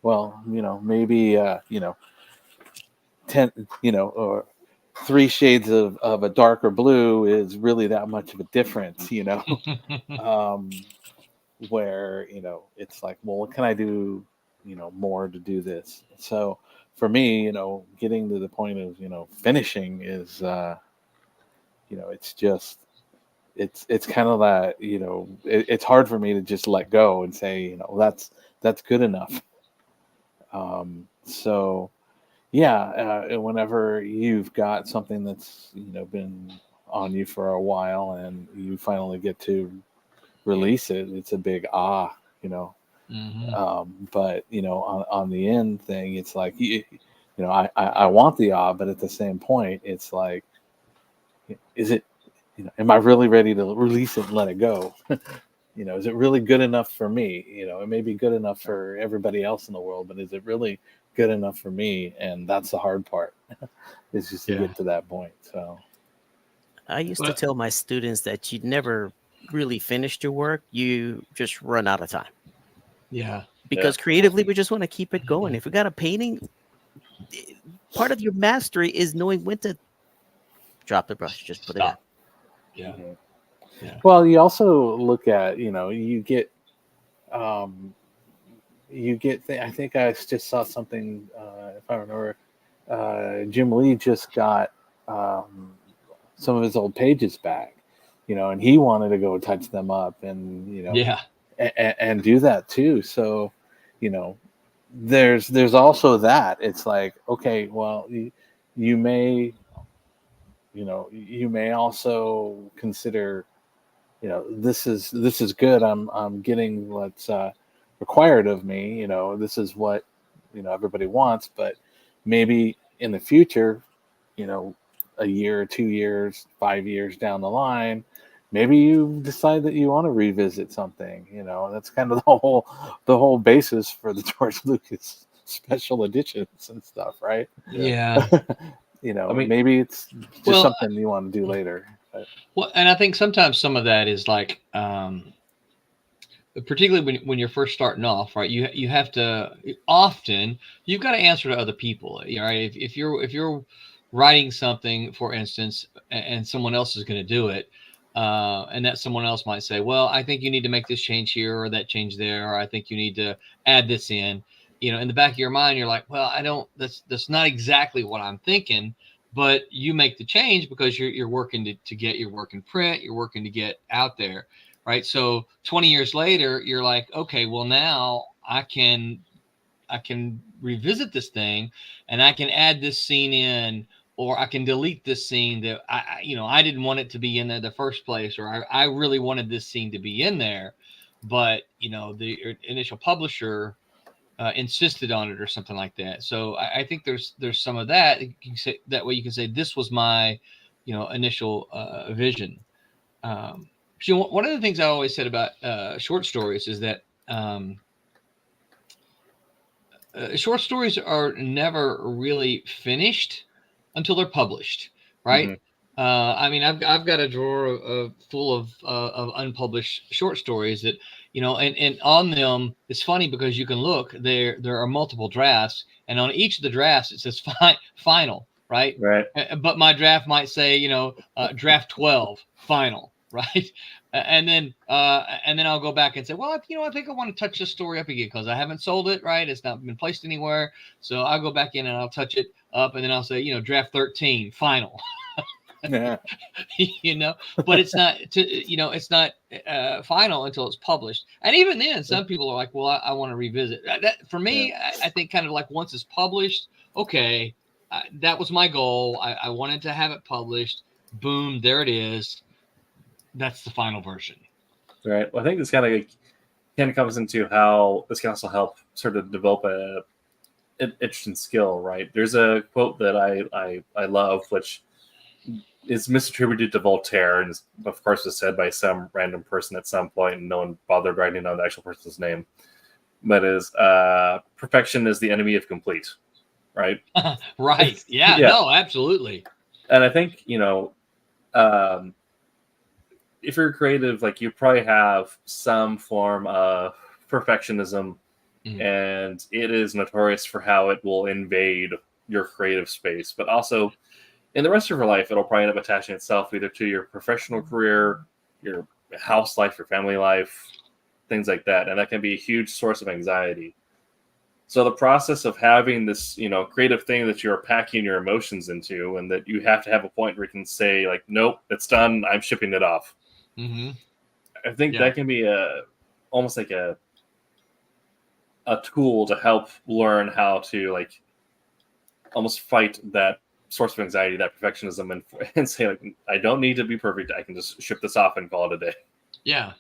well, you know, maybe, you know, 10, you know, or 3 shades of a darker blue is really that much of a difference, you know. Where, you know, it's like, well, what can I do, you know, more to do this? So for me, you know, getting to the point of, you know, finishing is, you know, it's just, it's kind of that, you know, it's hard for me to just let go and say, you know, that's good enough. So yeah, whenever you've got something that's, you know, been on you for a while and you finally get to release it, it's a big you know. But you know, on the end thing, it's like, you know, I want the but at the same point, it's like, is it, you know, am I really ready to release it and let it go? You know, is it really good enough for me? You know, it may be good enough for everybody else in the world, but is it really good enough for me? And that's the hard part, is just to get to that point. So I used to tell my students that you never really finished your work. You just run out of time. Yeah. Because creatively, we just want to keep it going. If we got a painting, part of your mastery is knowing when to drop the brush, just put it in. Yeah. Yeah. Well, you also look at, you know, you get, I think I just saw something, if I remember, Jim Lee just got some of his old pages back, you know, and he wanted to go touch them up and, you know, and do that too. So, you know, there's also that. It's like, okay, well, you may also consider, you know, this is good. I'm getting what's required of me. You know, this is what, you know, everybody wants. But maybe in the future, you know, a year, 2 years, 5 years down the line, maybe you decide that you want to revisit something. You know, that's kind of the whole basis for the George Lucas special editions and stuff, right? Yeah. You know, I mean, maybe it's just something you want to do later. But. Well, and I think sometimes some of that is like, particularly when you're first starting off, right? You have to often you've got to answer to other people, right? If you're writing something, for instance, and someone else is going to do it, and that someone else might say, well, I think you need to make this change here or that change there, or I think you need to add this in. You know, in the back of your mind, you're like, well, I don't. That's not exactly what I'm thinking. But you make the change because you're working to get your work in print. You're working to get out there, right? So 20 years later, you're like, okay, well now I can revisit this thing, and I can add this scene in, or I can delete this scene that I didn't want it to be in there the first place, or I really wanted this scene to be in there, but you know the initial publisher insisted on it or something like that. So I think there's some of that. You can say, that way you can say this was my, you know, initial vision. So one of the things I always said about short stories is that short stories are never really finished until they're published, right? Mm-hmm. I mean, I've got a drawer full of unpublished short stories that, you know, and on them, it's funny because you can look there are multiple drafts, and on each of the drafts it says final, right? Right. But my draft might say, you know, draft 12 final, right? And then I'll go back and say, well, you know, I think I want to touch this story up again because I haven't sold it, right? It's not been placed anywhere, so I'll go back in and I'll touch it up, and then I'll say, you know, draft 13 final. Yeah. You know, but it's not it's not final until it's published. And even then, some people are like, well, I want to revisit that. For me, I think kind of like once it's published, okay, that was my goal. I wanted to have it published. Boom, there it is. That's the final version. Right. Well, I think this kind of comes into how this can also help sort of develop an interesting skill, right? There's a quote that I love, which is misattributed to Voltaire, and of course was said by some random person at some point, and no one bothered writing down the actual person's name. But is perfection is the enemy of complete, right? Right. Yeah. No, absolutely. And I think, you know, if you're creative, like you probably have some form of perfectionism, and it is notorious for how it will invade your creative space, but also in the rest of your life, it'll probably end up attaching itself either to your professional career, your house life, your family life, things like that. And that can be a huge source of anxiety. So the process of having this, you know, creative thing that you're packing your emotions into, and that you have to have a point where you can say, like, nope, it's done, I'm shipping it off. Mm-hmm. I think that can be almost like a tool to help learn how to, like, almost fight that source of anxiety, that perfectionism, and say, like, I don't need to be perfect. I can just ship this off and call it a day. Yeah.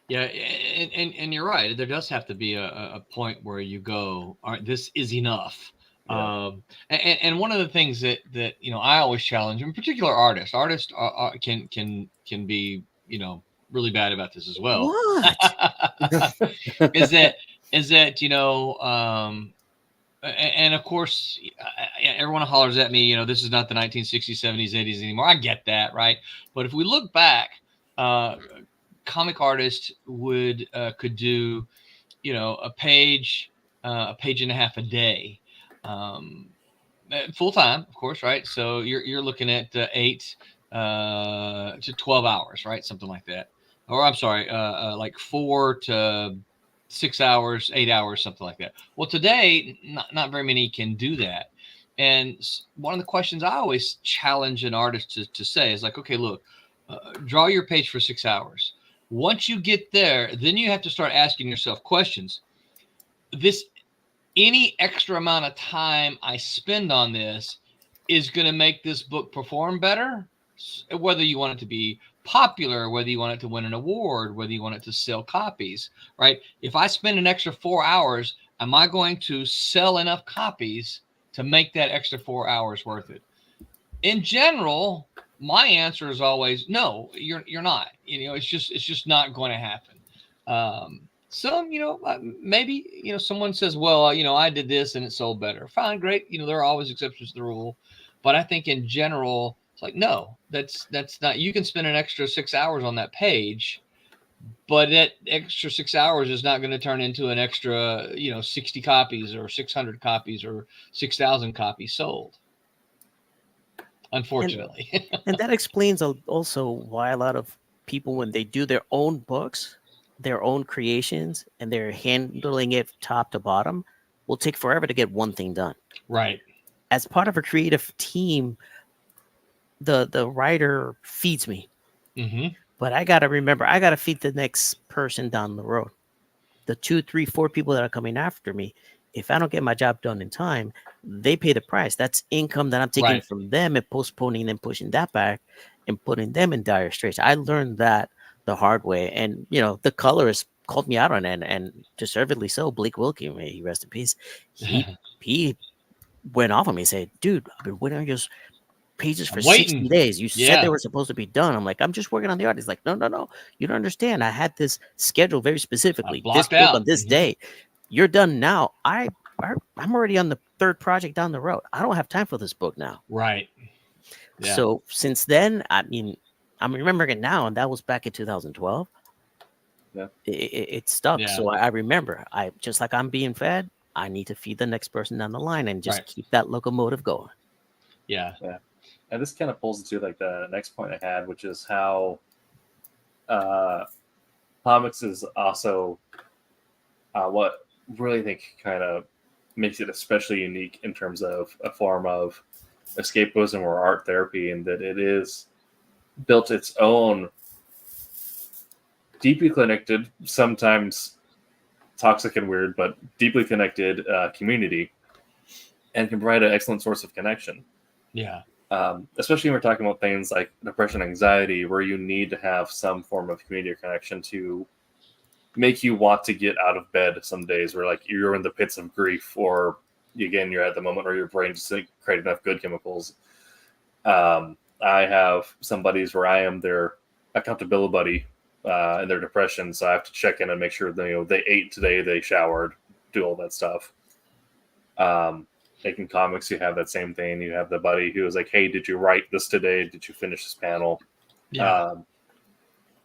And you're right. There does have to be a point where you go, all right, this is enough. Yeah. And one of the things that you know I always challenge, in particular, artists can be, you know, really bad about this as well. What? is that and of course, everyone hollers at me, this is not the 1960s, 70s, 80s anymore. I get that, right? But if we look back, comic artists could do, a page and a half a day, full time, of course, right? So you're looking at 8 to 12 hours, right? Something like that. Or I'm sorry, like 4 to 6 hours, 8 hours, something like that. Well, today, not very many can do that. And one of the questions I always challenge an artist to say is like, okay, look, draw your page for 6 hours. Once you get there, then you have to start asking yourself questions. Any extra amount of time I spend on this is going to make this book perform better, whether you want it to be popular, whether you want it to win an award, whether you want it to sell copies, right? If I spend an extra 4 hours, am I going to sell enough copies to make that extra 4 hours worth it? In general, my answer is always no. You're not. It's just not going to happen. Some, maybe someone says, well, I did this and it sold better. Fine, great. There are always exceptions to the rule, but I think in general, it's like, no, that's not. You can spend an extra 6 hours on that page, but that extra 6 hours is not going to turn into an extra, 60 copies or 600 copies or 6,000 copies sold. Unfortunately. And that explains also why a lot of people, when they do their own books, their own creations, and they're handling it top to bottom, will take forever to get one thing done. Right. As part of a creative team, the writer feeds me. Mm-hmm. But I got to remember, I got to feed the next person down the road. The 2, 3, 4 people that are coming after me. If I don't get my job done in time, they pay the price. That's income that I'm taking from them and postponing and pushing that back and putting them in dire straits. I learned that the hard way. And, the colorist called me out on it, and deservedly so. Blake Wilkie, may he rest in peace. He went off on me and said, dude, I've been waiting on your pages for 60 days. You said they were supposed to be done. I'm like, I'm just working on the art. He's like, no. You don't understand. I had this scheduled very specifically. This book on this day. You're done now. I'm already on the 3rd project down the road. I don't have time for this book now. Right. Yeah. So since then, I'm remembering it now, and that was back in 2012. Yeah. It stuck. Yeah. So I remember. I just like I'm being fed, I need to feed the next person down the line and just keep that locomotive going. Yeah. Yeah. And this kind of pulls into like the next point I had, which is how comics is also what really think kind of makes it especially unique in terms of a form of escapism or art therapy, and that it is built its own deeply connected, sometimes toxic and weird, but deeply connected community, and can provide an excellent source of connection. Yeah. Especially when we're talking about things like depression, anxiety, where you need to have some form of community or connection to make you want to get out of bed some days where like you're in the pits of grief, or again, you're at the moment where your brain just like, create enough good chemicals. I have some buddies where I am their accountability buddy in their depression. So I have to check in and make sure they ate today, they showered, do all that stuff. Making comics, you have that same thing. You have the buddy who is like, hey, did you write this today? Did you finish this panel? Yeah.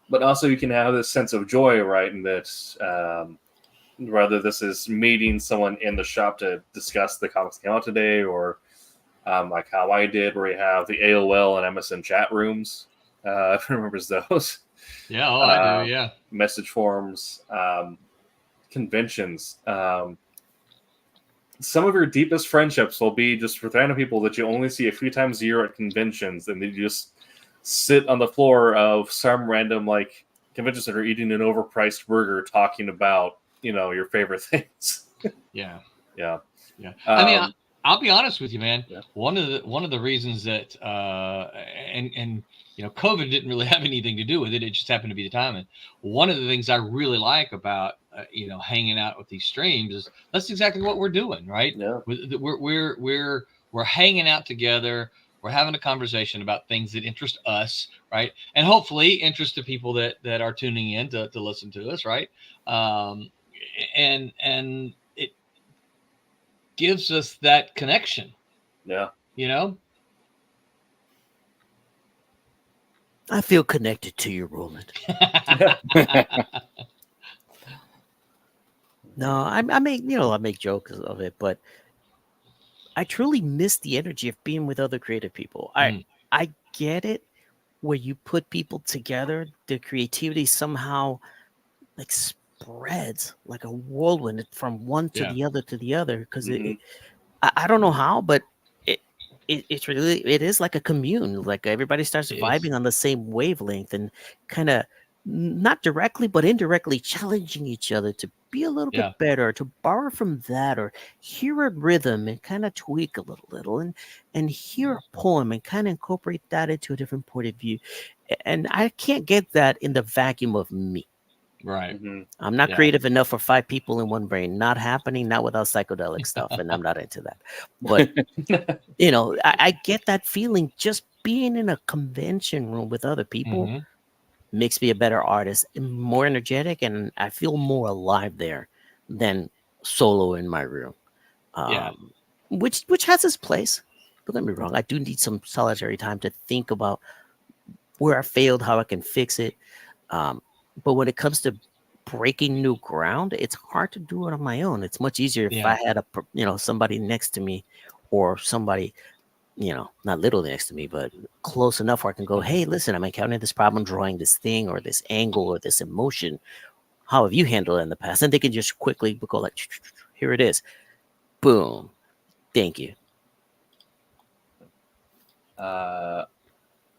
But also you can have this sense of joy, right? In that whether this is meeting someone in the shop to discuss the comics that came out today, or like how I did, where we have the AOL and MSN chat rooms. If you remembers those. Yeah, I do, yeah. Message forums, conventions. Some of your deepest friendships will be just with random people that you only see a few times a year at conventions, and they just sit on the floor of some random like convention center eating an overpriced burger, talking about your favorite things. Yeah. I mean, I'll be honest with you, man. Yeah. One of the reasons that and COVID didn't really have anything to do with it. It just happened to be the timing. One of the things I really like about hanging out with these streams is that's exactly what we're doing, right? Yeah. We're hanging out together. We're having a conversation about things that interest us, right? And hopefully interest the people that are tuning in to listen to us, right? And it gives us that connection. Yeah. You know? I feel connected to you, Roland. No, I make jokes of it, but I truly miss the energy of being with other creative people. I get it where you put people together, the creativity somehow like spreads like a whirlwind from one to the other to the other. Because I don't know how, but it is like a commune. Like everybody starts vibing on the same wavelength and kind of not directly but indirectly challenging each other to be a little bit better, to borrow from that, or hear a rhythm and kind of tweak a little and hear a poem and kind of incorporate that into a different point of view. And I can't get that in the vacuum of me. Right. I'm not creative enough for 5 people in one brain. Not happening, not without psychedelic stuff. And I'm not into that. But, I get that feeling just being in a convention room with other people makes me a better artist and more energetic. And I feel more alive there than solo in my room. Which has its place. Don't get me wrong. I do need some solitary time to think about where I failed, how I can fix it. But when it comes to breaking new ground, it's hard to do it on my own. It's much easier if I had somebody next to me, or somebody, not literally next to me, but close enough where I can go, hey, listen, I'm encountering this problem drawing this thing or this angle or this emotion. How have you handled it in the past? And they can just quickly go like, here it is. Boom. Thank you.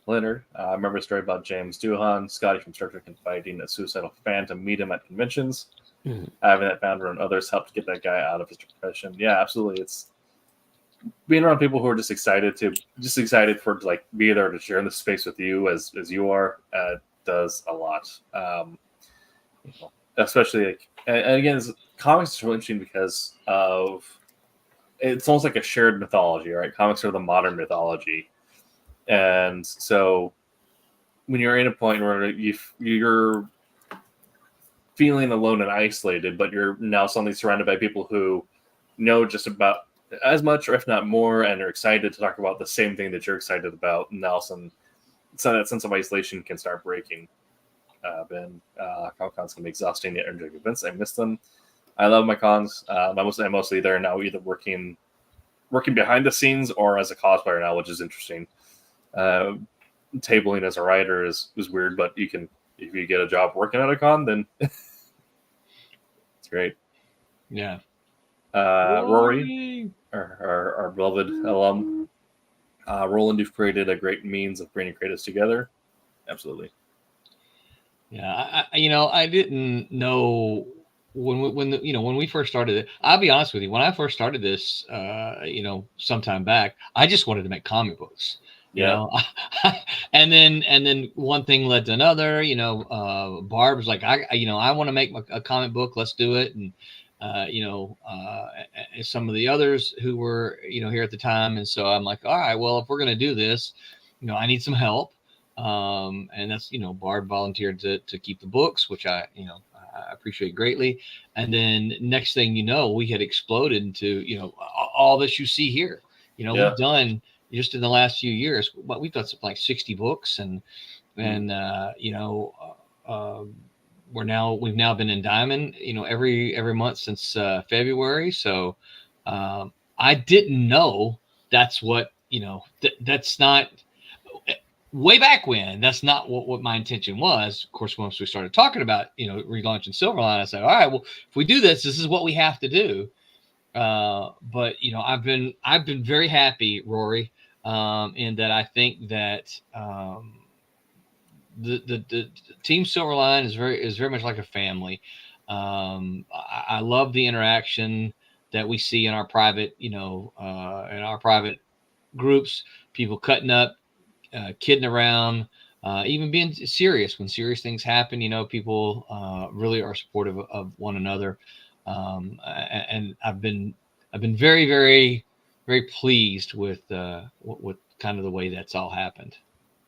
Leonard, I remember a story about James Doohan, Scotty from Star Trek, inviting a suicidal fan to meet him at conventions. Having that founder and others helped get that guy out of his depression. Yeah, absolutely. It's being around people who are just excited for like be there to share in the space with you as you are does a lot. Especially like, and again, comics is really interesting because of it's almost like a shared mythology, right? Comics are the modern mythology. And so when you're in a point where you're feeling alone and isolated, but you're now suddenly surrounded by people who know just about as much, or if not more, and are excited to talk about the same thing that you're excited about, and all of a sudden, so that sense of isolation can start breaking. Comic-Cons can be exhausting at energetic events. I miss them. I love my cons. I'm mostly there now, either working behind the scenes or as a cosplayer now, which is interesting. Tabling as a writer is weird, but if you get a job working at a con, then it's great. Yeah. Rory, our beloved alum, Roland, you've created a great means of bringing creatives together. Absolutely. Yeah, I didn't know when we first started it. I'll be honest with you. When I first started this, sometime back, I just wanted to make comic books. And then one thing led to another. Barb was like, I want to make a comic book. Let's do it. And some of the others who were here at the time. And so I'm like, all right, well, if we're gonna do this, I need some help. And that's Barb volunteered to keep the books, which I appreciate greatly. And then next thing we had exploded into all this you see here. We've done just in the last few years, but we've done something like 60 books, and we've now been in Diamond every month since February. So I didn't know that's what that's not. Way back when, that's not what my intention was. Of course, once we started talking about, relaunching Silverline, I said, all right, well, if we do this is what we have to do. But I've been very happy, Rory, in that I think that the Team Silverline is very much like a family. I love the interaction that we see in our private, in our private groups, people cutting up, kidding around, even being serious when serious things happen. People really are supportive of one another, and I've been very, very, very pleased with kind of the way that's all happened.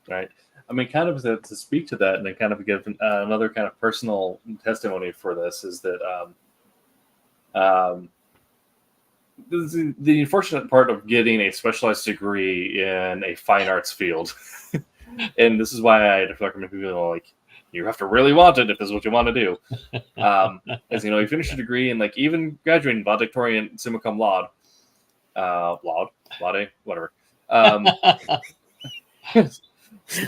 Right. I mean, kind of to speak to that, and then kind of give another kind of personal testimony for this is that the unfortunate part of getting a specialized degree in a fine arts field, and this is why I recommend people like, you have to really want it if this is what you want to do. As you know, you finish a degree and like even graduating valedictorian, summa cum laude, whatever.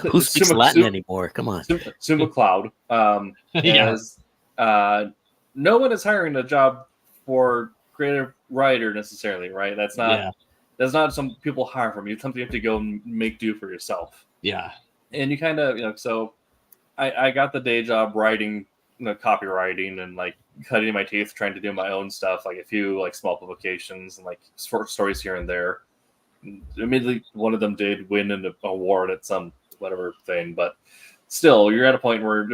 Who speaks Latin anymore? Come on. Summa cloud. As no one is hiring a job for creative writer necessarily, right? That's not some people hire from you. It's something you have to go and make do for yourself. Yeah. And you kind of, so I got the day job writing, copywriting and like cutting my teeth trying to do my own stuff, like a few like small publications and like short stories here and there. Admittedly, one of them did win an award at some whatever thing, but still, you're at a point where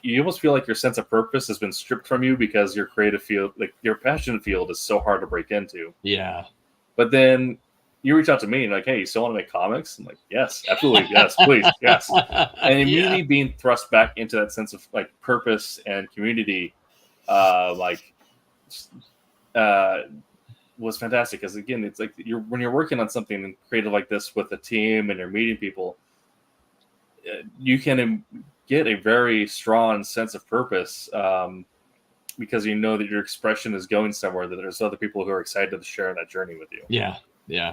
you almost feel like your sense of purpose has been stripped from you because your creative field, like your passion field, is so hard to break into. Yeah. But then you reach out to me and like, hey, you still want to make comics? I'm like, yes, absolutely, yes, please, yes. And immediately being thrust back into that sense of like purpose and community, was fantastic. Because again, it's like when you're working on something creative like this with a team and you're meeting people, you can get a very strong sense of purpose because you know that your expression is going somewhere, that there's other people who are excited to share that journey with you. Yeah,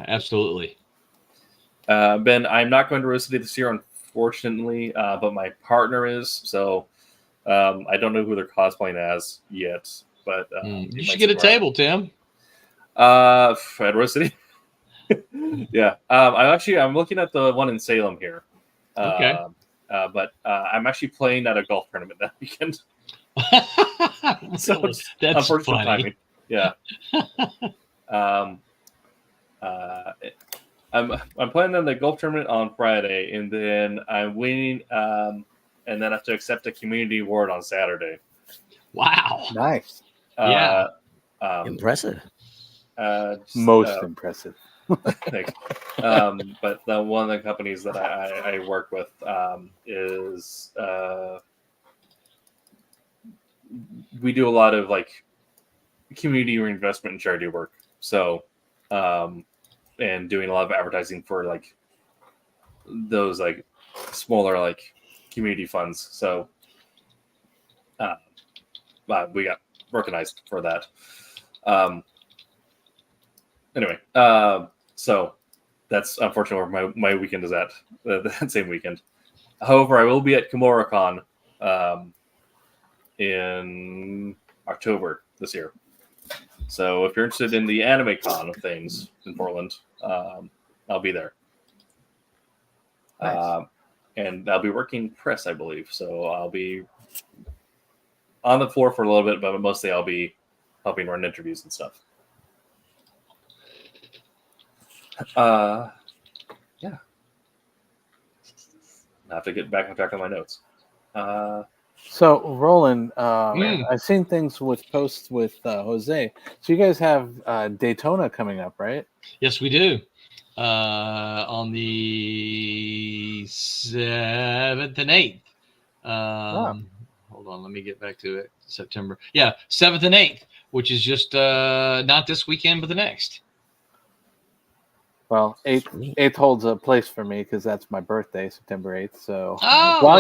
absolutely. Ben, I'm not going to Rose City this year, unfortunately, but my partner is. So I don't know who they're cosplaying as yet, but you should get a table, Tim. At Rose City. Yeah, I'm looking at the one in Salem here. Okay. But I'm actually playing at a golf tournament that weekend. So that's unfortunate funny. timing. Yeah. I'm playing in the golf tournament on Friday, and then I'm winning, and then I have to accept a community award on Saturday. Wow. Nice. Impressive. Most impressive. Thanks. But one of the companies that I work with is we do a lot of like community reinvestment and charity work. So, and doing a lot of advertising for like those like smaller like community funds. So, we got recognized for that. Anyway, so that's unfortunately where my weekend is at, that same weekend. However, I will be at KimuraCon in October this year. So if you're interested in the anime con of things in Portland, I'll be there. Nice. And I'll be working press, I believe. So I'll be on the floor for a little bit, but mostly I'll be helping run interviews and stuff. Yeah. I have to get back on track on my notes. So, Roland, I've seen things with posts with Jose. So you guys have Daytona coming up, right? Yes, we do. On the 7th and 8th. Hold on, let me get back to it. September. Yeah, 7th and 8th, which is just not this weekend, but the next. Well, 8th holds a place for me because that's my birthday, September 8th. So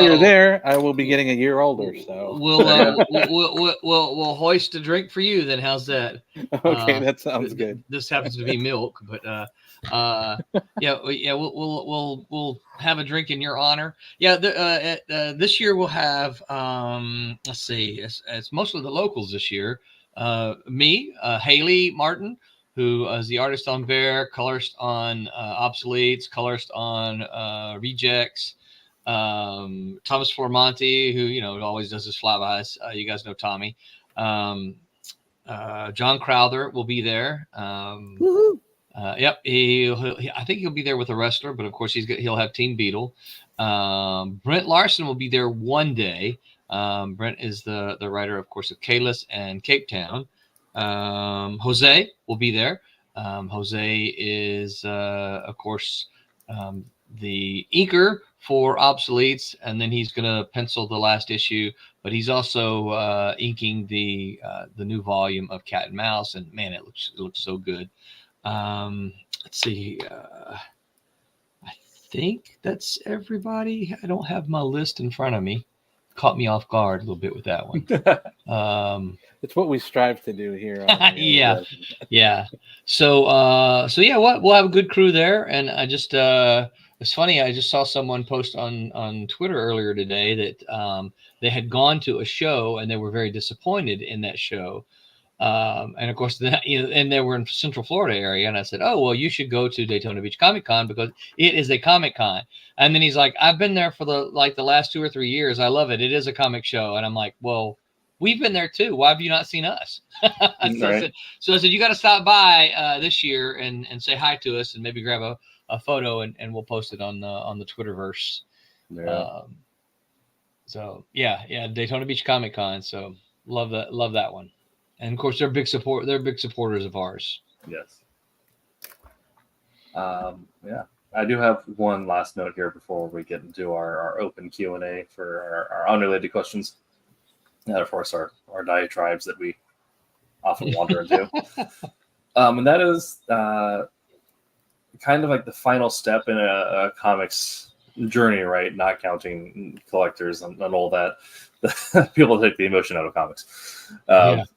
you're there, I will be getting a year older. So we'll hoist a drink for you. Then how's that? Okay, that sounds good. This happens to be milk, but we'll have a drink in your honor. Yeah, this year we'll have let's see, it's mostly the locals this year. Me, Haley Martin, who is the artist on Bear, colorist on Obsoletes, colorist on Rejects. Thomas Formonti, who always does his flybys. You guys know Tommy. John Crowther will be there. Yep, I think he'll be there with a wrestler, but of course he'll have Team Beetle. Brent Larson will be there one day. Brent is the writer, of course, of Kalis and Cape Town. Jose will be there. Jose is, of course, the inker for Obsoletes, and then he's going to pencil the last issue. But he's also inking the new volume of Cat and Mouse, and man, it looks so good. Let's see. I think that's everybody. I don't have my list in front of me. Caught me off guard a little bit with that one. It's what we strive to do here. Yeah. So yeah, we'll have a good crew there. And I just, it's funny. I just saw someone post on Twitter earlier today that they had gone to a show and they were very disappointed in that show. And of course, and they were in Central Florida area. And I said, oh, well, you should go to Daytona Beach Comic Con because it is a Comic Con. And then he's like, I've been there for the last 2 or 3 years. I love it. It is a comic show. And I'm like, well, we've been there too. Why have you not seen us? So I said, you got to stop by this year and say hi to us and maybe grab a photo and we'll post it on the Twitterverse. Yeah. So yeah, Daytona Beach Comic Con. So love that one. And of course, they're big supporters of ours. Yes. Yeah. I do have one last note here before we get into our open Q&A for our unrelated questions. And of course, our diatribes that we often wander into. And that is kind of like the final step in a comics journey, right? Not counting collectors and all that. People take the emotion out of comics. Yes.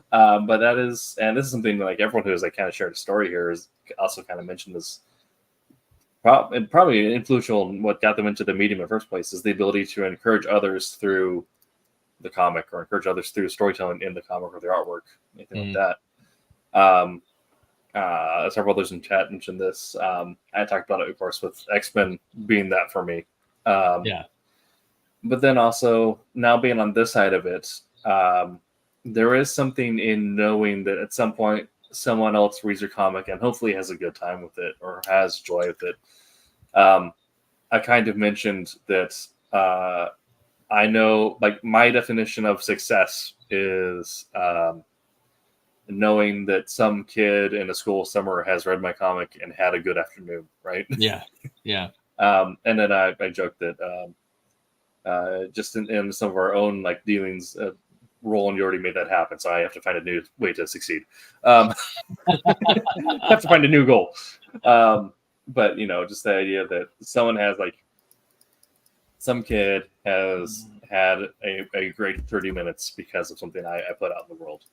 But that is, and this is something like everyone who has like kind of shared a story here is also kind of mentioned this. Probably influential in what got them into the medium in the first place is the ability to encourage others through the comic or encourage others through storytelling in the comic or their artwork, anything like that. Several others in chat mentioned this. I talked about it, of course, with X-Men being that for me. But then also now being on this side of it, there is something in knowing that at some point someone else reads your comic and hopefully has a good time with it or has joy with it. I kind of mentioned that I know, like, my definition of success is knowing that some kid in a school somewhere has read my comic and had a good afternoon, right? Yeah. And then I joked that just in some of our own like dealings, Roland, you already made that happen, so I have to find a new way to succeed. Have to find a new goal. But just the idea that someone has like some kid has had a great 30 minutes because of something I put out in the world.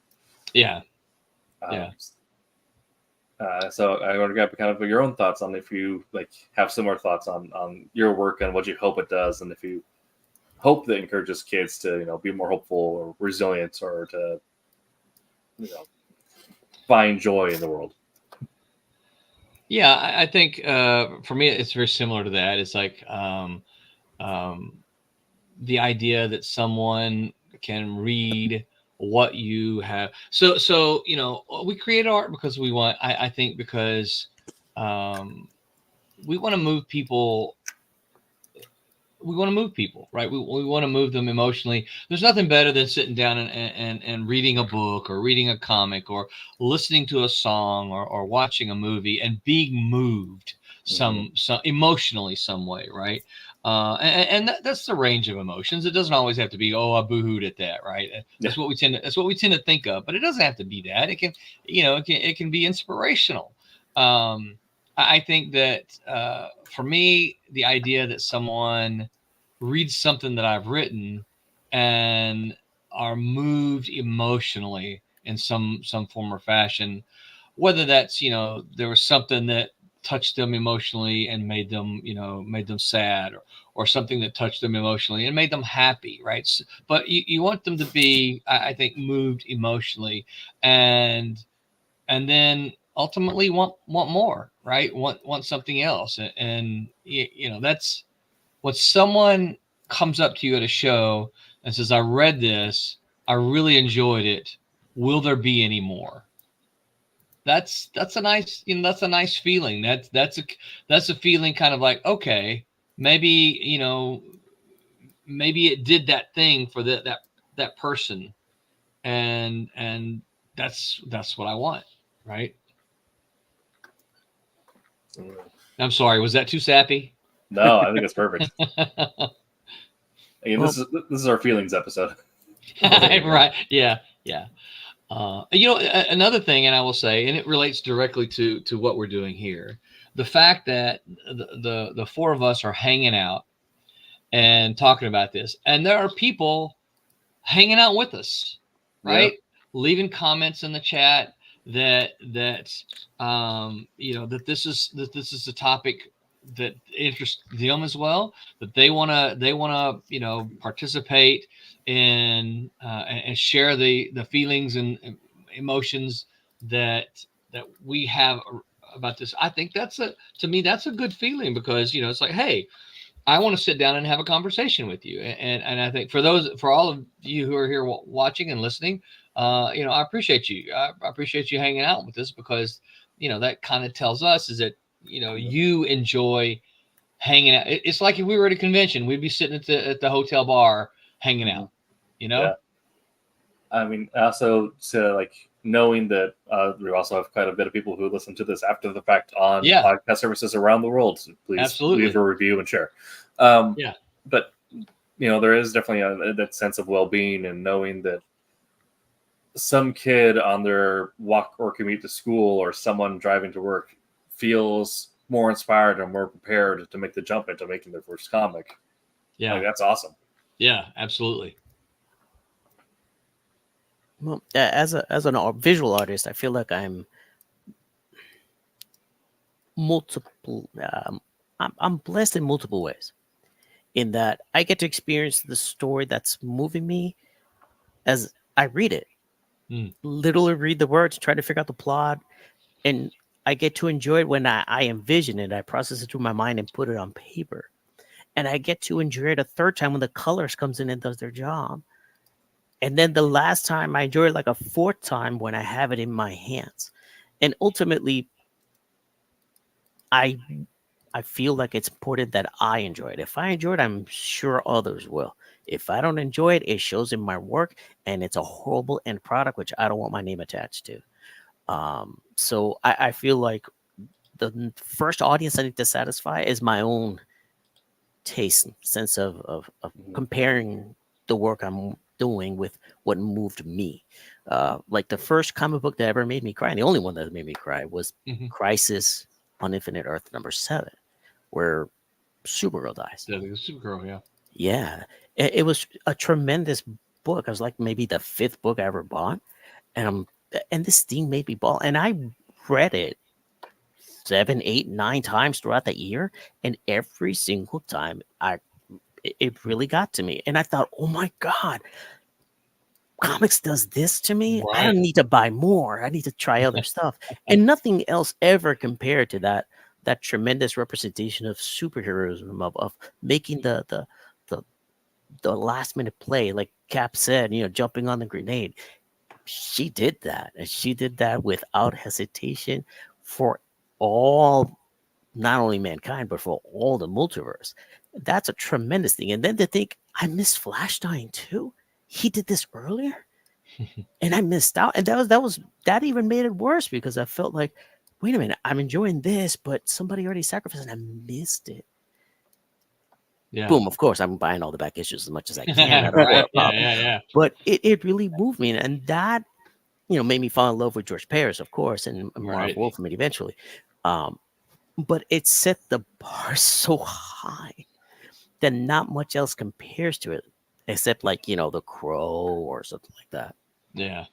So I want to grab kind of your own thoughts on if you like have similar thoughts on your work and what you hope it does, and if you hope that encourages kids to be more hopeful or resilient or to find joy in the world. Yeah, I think for me it's very similar to that. It's like the idea that someone can read what you have. So we create art because we want. I think because we want to move people. We want to move people, right? We want to move them emotionally. There's nothing better than sitting down and reading a book or reading a comic or listening to a song or watching a movie and being moved some emotionally some way, right? And that's the range of emotions. It doesn't always have to be, oh, I boo-hooed at that, right? That's what we tend to think of, but it doesn't have to be that. It can, it can be inspirational. I think that for me, the idea that someone reads something that I've written and are moved emotionally in some form or fashion, whether that's, there was something that touched them emotionally and made them sad, or something that touched them emotionally and made them happy, right? So, but you want them to be, I think, moved emotionally, and then ultimately want more, right? Want something else. And that's when someone comes up to you at a show and says, I read this, I really enjoyed it, will there be any more? That's a nice, that's a nice feeling. That's a feeling kind of like, okay, maybe it did that thing for that person, and that's what I want, right? I'm sorry. Was that too sappy? No, I think it's perfect. This is our feelings episode. Right. Yeah. Yeah. Another thing, and I will say, and it relates directly to what we're doing here, the fact that the four of us are hanging out and talking about this, and there are people hanging out with us, right? Yeah. Leaving comments in the chat that this is a topic that interests them as well, that they want to participate in and share the feelings and emotions that we have about this. I think to me that's a good feeling, because it's like, hey, I want to sit down and have a conversation with you. And I think for all of you who are here watching and listening, I appreciate you. I appreciate you hanging out with us, because, that kind of tells us is that, you enjoy hanging out. It's like if we were at a convention, we'd be sitting at the hotel bar hanging out, Yeah. I mean, also knowing that we also have quite a bit of people who listen to this after the fact on podcast services around the world. So please leave a review and share. But there is definitely that sense of well-being, and knowing that some kid on their walk or commute to school, or someone driving to work, feels more inspired and more prepared to make the jump into making their first comic. Yeah, that's awesome. Yeah, absolutely. Well, as an visual artist, I feel like I'm multiple. I'm blessed in multiple ways, in that I get to experience the story that's moving me as I read it. Literally read the words, try to figure out the plot, and I get to enjoy it when I envision it. I process it through my mind and put it on paper, and I get to enjoy it a third time when the colors comes in and does their job. And then the last time I enjoy it like a fourth time when I have it in my hands. And ultimately, I feel like it's important that I enjoy it. If I enjoy it, I'm sure others will. If I don't enjoy it, it shows in my work, and it's a horrible end product, which I don't want my name attached to. So I feel like the first audience I need to satisfy is my own taste, sense of comparing the work I'm doing with what moved me. Like the first comic book that ever made me cry, and the only one that made me cry, was Crisis on Infinite Earth #7, where Supergirl dies. Yeah, Supergirl, yeah. Yeah, it was a tremendous book. It was like maybe the 5th book I ever bought, and this thing made me bawl. And I read it 7, 8, 9 times throughout the year, and every single time it really got to me. And I thought, oh my God, comics does this to me. Right. I don't need to buy more. I need to try other stuff. And nothing else ever compared to that tremendous representation of superheroism, of making the last minute play, like Cap said, jumping on the grenade. She did that, and she did that without hesitation for all, not only mankind, but for all the multiverse. That's a tremendous thing. And then to think, I missed Flash dying too. He did this earlier, and I missed out. And that even made it worse, because I felt like, wait a minute, I'm enjoying this, but somebody already sacrificed, and I missed it. Yeah. Boom, of course, I'm buying all the back issues as much as I can. Right. Yeah. But it really moved me, and that, made me fall in love with George Paris, of course, and Marv Wolfman eventually. But it set the bar so high that not much else compares to it, except like, The Crow or something like that. Yeah.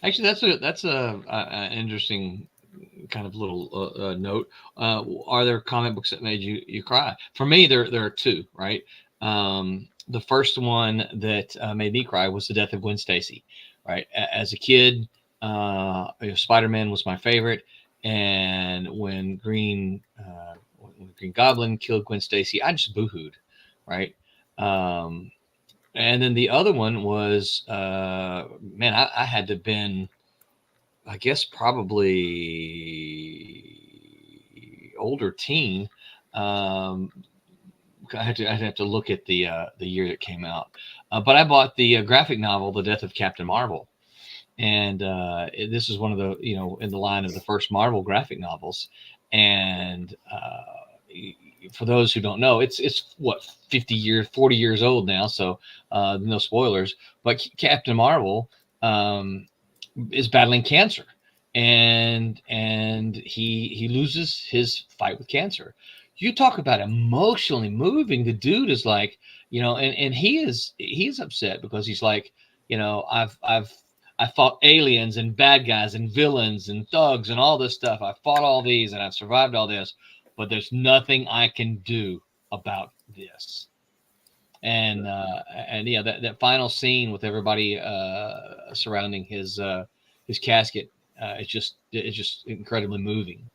Actually, that's a interesting kind of little note. Are there comic books that made you cry? For me, there are 2, right? The first one that made me cry was the death of Gwen Stacy, right? As a kid, Spider-Man was my favorite, and when Green Goblin killed Gwen Stacy, I just boohooed, right? And then the other one was, I had to have been, I guess, probably older teen. I'd have to look at the year that came out. But I bought the graphic novel, The Death of Captain Marvel. And this is one of the, in the line of the first Marvel graphic novels. And for those who don't know, it's what 40 years old now, so no spoilers. But Captain Marvel is battling cancer, and he loses his fight with cancer. You talk about emotionally moving. The dude is like, and he's upset because he's like, I fought aliens and bad guys and villains and thugs and all this stuff. I fought all these and I've survived all this, but there's nothing I can do about this. And yeah, that final scene with everybody surrounding his casket, it's just incredibly moving.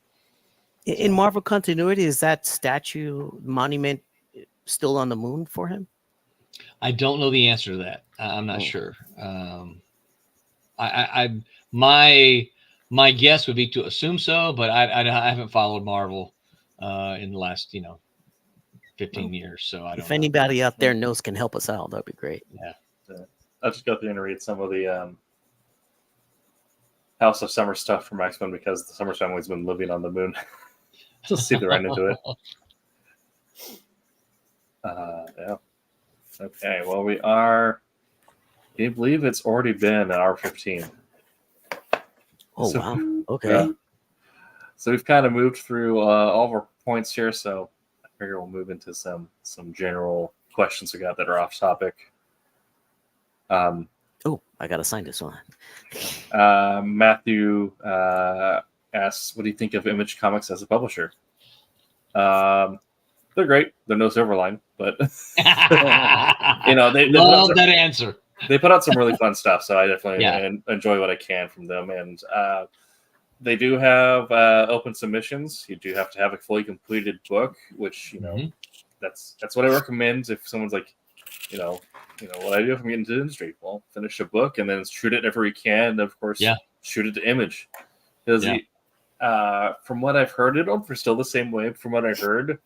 In Marvel continuity, is that statue monument still on the moon for him? I don't know the answer to that. I'm not sure. My guess would be to assume so, but I haven't followed Marvel in the last 15 years, so I don't. If anybody out there knows can help us out, that'd be great. Yeah. I'll just go through and read some of the House of Summer stuff from X-Men because the Summer family's been living on the moon. Just see if they're right into it. Yeah. Okay. Well, we are. I believe it's already been an hour 15. Oh, So, wow. Okay. Yeah. So we've kind of moved through all of our points here. So I figure we'll move into some general questions we got that are off topic. Oh, I got to sign this one. Matthew asks, what do you think of Image Comics as a publisher? They're great. They're no Silverline, but they love that answer. They put out some really fun stuff, so I definitely enjoy what I can from them. And they do have open submissions. You do have to have a fully completed book, which that's what I recommend if someone's like, what I do if I'm getting into the industry. Well, finish a book and then shoot it whenever you can. And of course, shoot it to Image. Because from what I've heard, they're still the same way. From what I heard,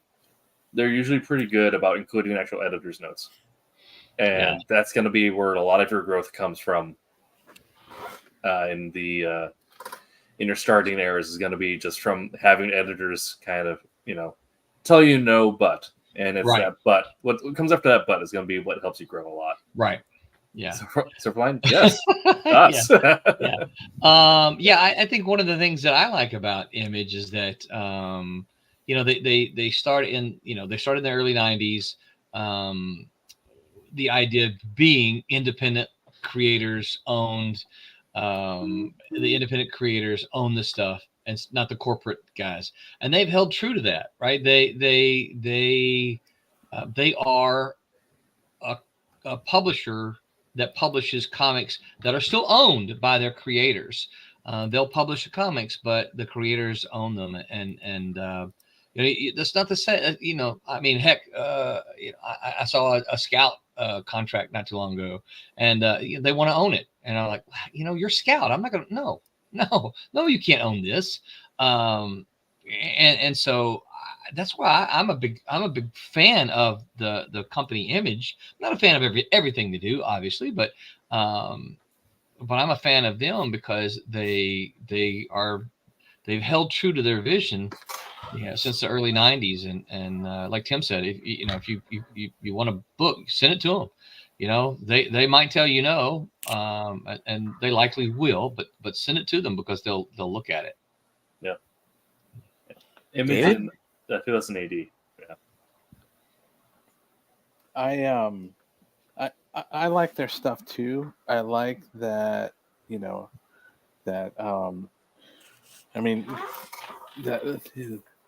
they're usually pretty good about including actual editor's notes. And that's going to be where a lot of your growth comes from in your starting areas is going to be just from having editors kind of, tell you no, but. And it's that but. What comes after that but is going to be what helps you grow a lot. Right. Yeah. Silverline? Yes. Us. I think one of the things that I like about Image is that, they start in the early 90s. The idea of being independent creators owned, the independent creators own the stuff and not the corporate guys. And they've held true to that, right? They are a publisher that publishes comics that are still owned by their creators. They'll publish the comics, but the creators own them. And that's not to say, heck, I saw a Scout contract not too long ago, and they want to own it. And I'm like, you're Scout. I'm not going to, no, you can't own this. And so that's why I'm a big fan of the company Image. I'm not a fan of everything they do, obviously, but I'm a fan of them because they've held true to their vision since the early 90s. And like Tim said, if you want a book, send it to them. They might tell you no, and they likely will, but send it to them because they'll look at it. Yeah. Image in 2000 AD. I like their stuff too. I like that,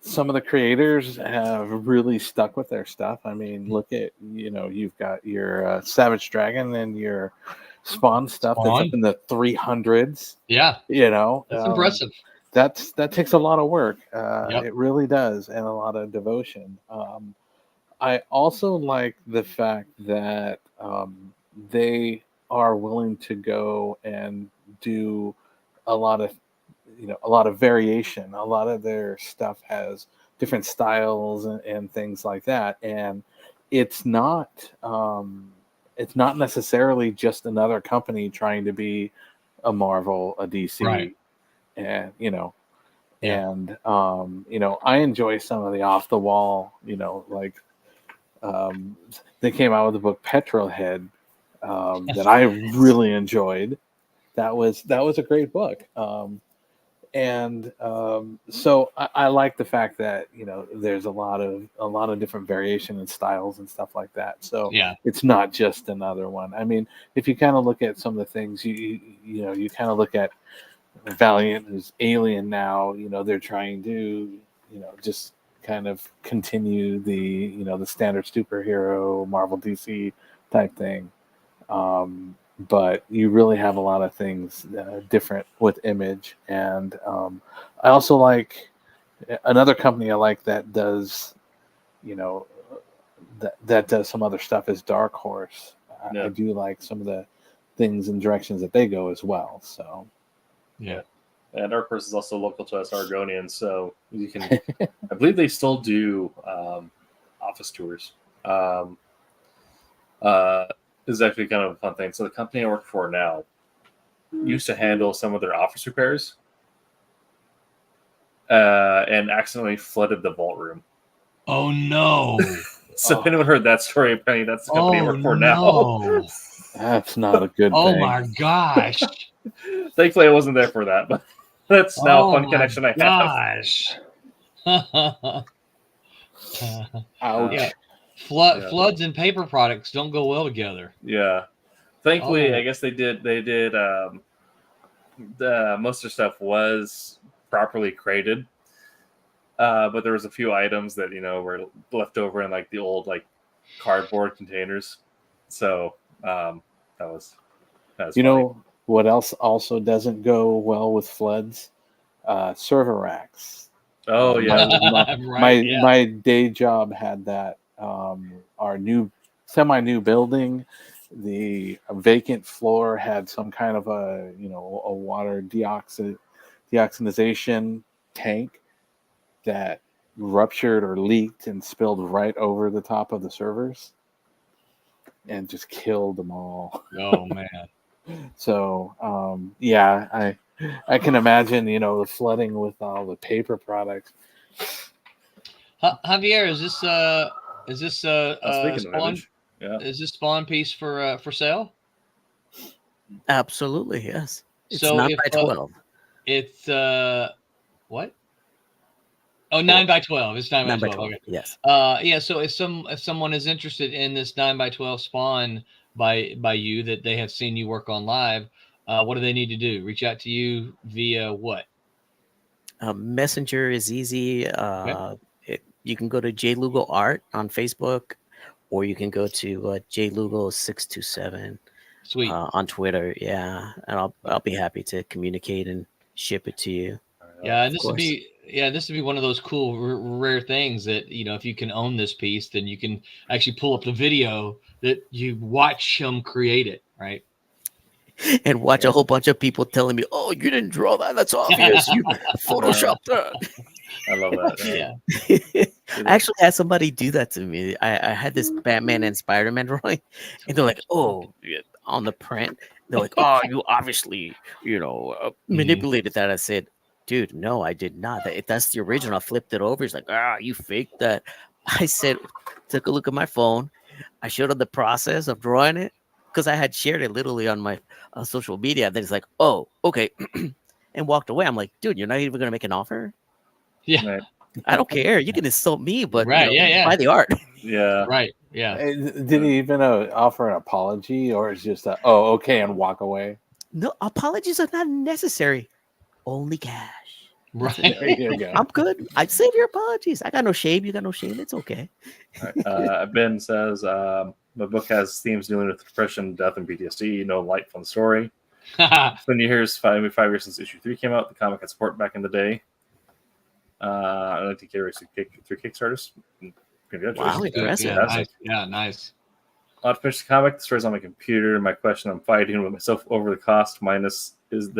some of the creators have really stuck with their stuff. I mean, look at, you've got your Savage Dragon and your Spawn stuff that's up in the 300s. Yeah. That's impressive. That takes a lot of work. It really does. And a lot of devotion. I also like the fact that they are willing to go and do a lot of variation. A lot of their stuff has different styles and things like that. And it's not necessarily just another company trying to be a Marvel, a DC. Right. And, Yeah. And I enjoy some of the off the wall, like they came out with the book Petrolhead that I really enjoyed. That was a great book. So I like the fact that there's a lot of different variation and styles and stuff like that. So Yeah. it's not just another one. I mean, if you kind of look at some of the things, you kind of look at Valiant, who's Alien now. They're trying to just kind of continue the the standard superhero Marvel DC type thing. But you really have a lot of things different with Image, and I also like another company I like that does that does some other stuff is Dark Horse. I do like some of the things and directions that they go as well. So Yeah. And Dark Horse is also local to us, Oregonian, so you can. I believe they still do office tours. This is actually kind of a fun thing. So the company I work for now used to handle some of their office repairs, and accidentally flooded the vault room. Oh no! So if anyone heard that story, apparently that's the company I work for now. No. that's not a good Oh thing. my gosh! Thankfully, I wasn't there for that, but that's now a fun my connection I have. gosh! Ouch. Yeah. Yeah. Floods and paper products don't go well together. Yeah. Thankfully, Oh. I guess they did. The most of the stuff was properly crated, but there was a few items that were left over in like the old like cardboard containers. So that was funny. What else also doesn't go well with floods? Server racks. Oh yeah. My day job had that. Our semi-new building, the vacant floor had some kind of a water deoxinization tank that ruptured or leaked and spilled right over the top of the servers and just killed them all. Oh man. So I can imagine the flooding with all the paper products. Javier, is this Speaking of Spawn? Image, yeah. Is this Spawn piece for sale? Absolutely, yes. It's So 9 if, by 12. It's what? Oh, 9 by 12. It's 9 by 12. Okay. Yes. Yeah. So if someone is interested in this 9 by 12 Spawn by you that they have seen you work on live, what do they need to do? Reach out to you via what? Messenger is easy. You can go to J Lugo Art on Facebook, or you can go to J Lugo 627 Sweet. on Twitter. Yeah, and I'll be happy to communicate and ship it to you. Yeah, and this would be one of those cool rare things that if you can own this piece, then you can actually pull up the video that you watch him create it, right? And watch a whole bunch of people telling me, "Oh, you didn't draw that. That's obvious. You photoshopped that." I love that. Yeah. I actually had somebody do that to me. I had this Batman and Spider-Man drawing, and they're like, "Oh," on the print, they're like, "Oh, you obviously, manipulated that." I said, "Dude, no, I did not. That's the original." I flipped it over. He's like, "You faked that." I said, took a look at my phone. I showed him the process of drawing it because I had shared it literally on my social media. Then he's like, "Oh, okay," and walked away. I'm like, "Dude, you're not even gonna make an offer?" Yeah. Right. I don't care. You can insult me, but Right, buy the art. Yeah. Right. Yeah. Did he even offer an apology, or is just okay and walk away? No, apologies are not necessary. Only cash. Right. There you go. I'm good. I'd save your apologies. I got no shame. You got no shame. It's okay. All right. Ben says my book has themes dealing with depression, death, and PTSD. No light, fun story. It's been years, 5 years since issue 3 came out. The comic had support back in the day. I like to carry through Kickstarters. Congratulations. Wow, impressive. Yeah, nice. Yeah, nice. I'll finish the comic. The story's on my computer. My question: I'm fighting with myself over the cost. Minus is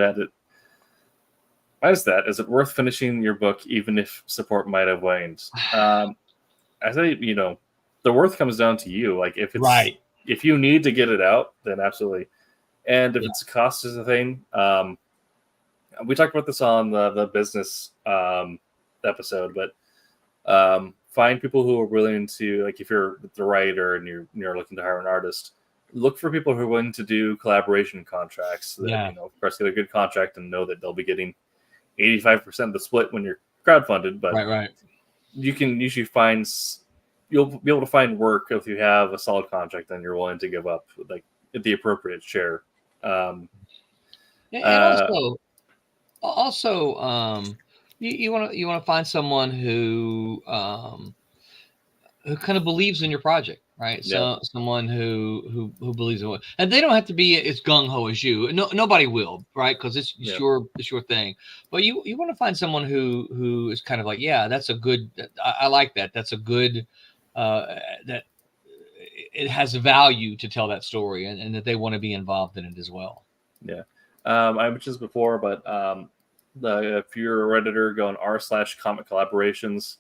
it worth finishing your book even if support might have waned? I say the worth comes down to you. Like if it's right, if you need to get it out, then absolutely. And if it's cost is a thing, we talked about this on the business episode, but find people who are willing to, like, if you're the writer and you're looking to hire an artist, look for people who are willing to do collaboration contracts. So that, of course, get a good contract and know that they'll be getting 85% of the split when you're crowdfunded. But right. You can usually you'll be able to find work if you have a solid contract and you're willing to give up like the appropriate share. And also, you want to find someone who kind of believes in your project, right? So someone who believes in it, and they don't have to be as gung ho as you. No, nobody will, right? Because it's your thing. But you want to find someone who is kind of like, yeah, that's a good. I like that. That's a good. That it has value to tell that story, and that they want to be involved in it as well. Yeah, I mentioned this before, but if you're a Redditor, go on r/comic collaborations.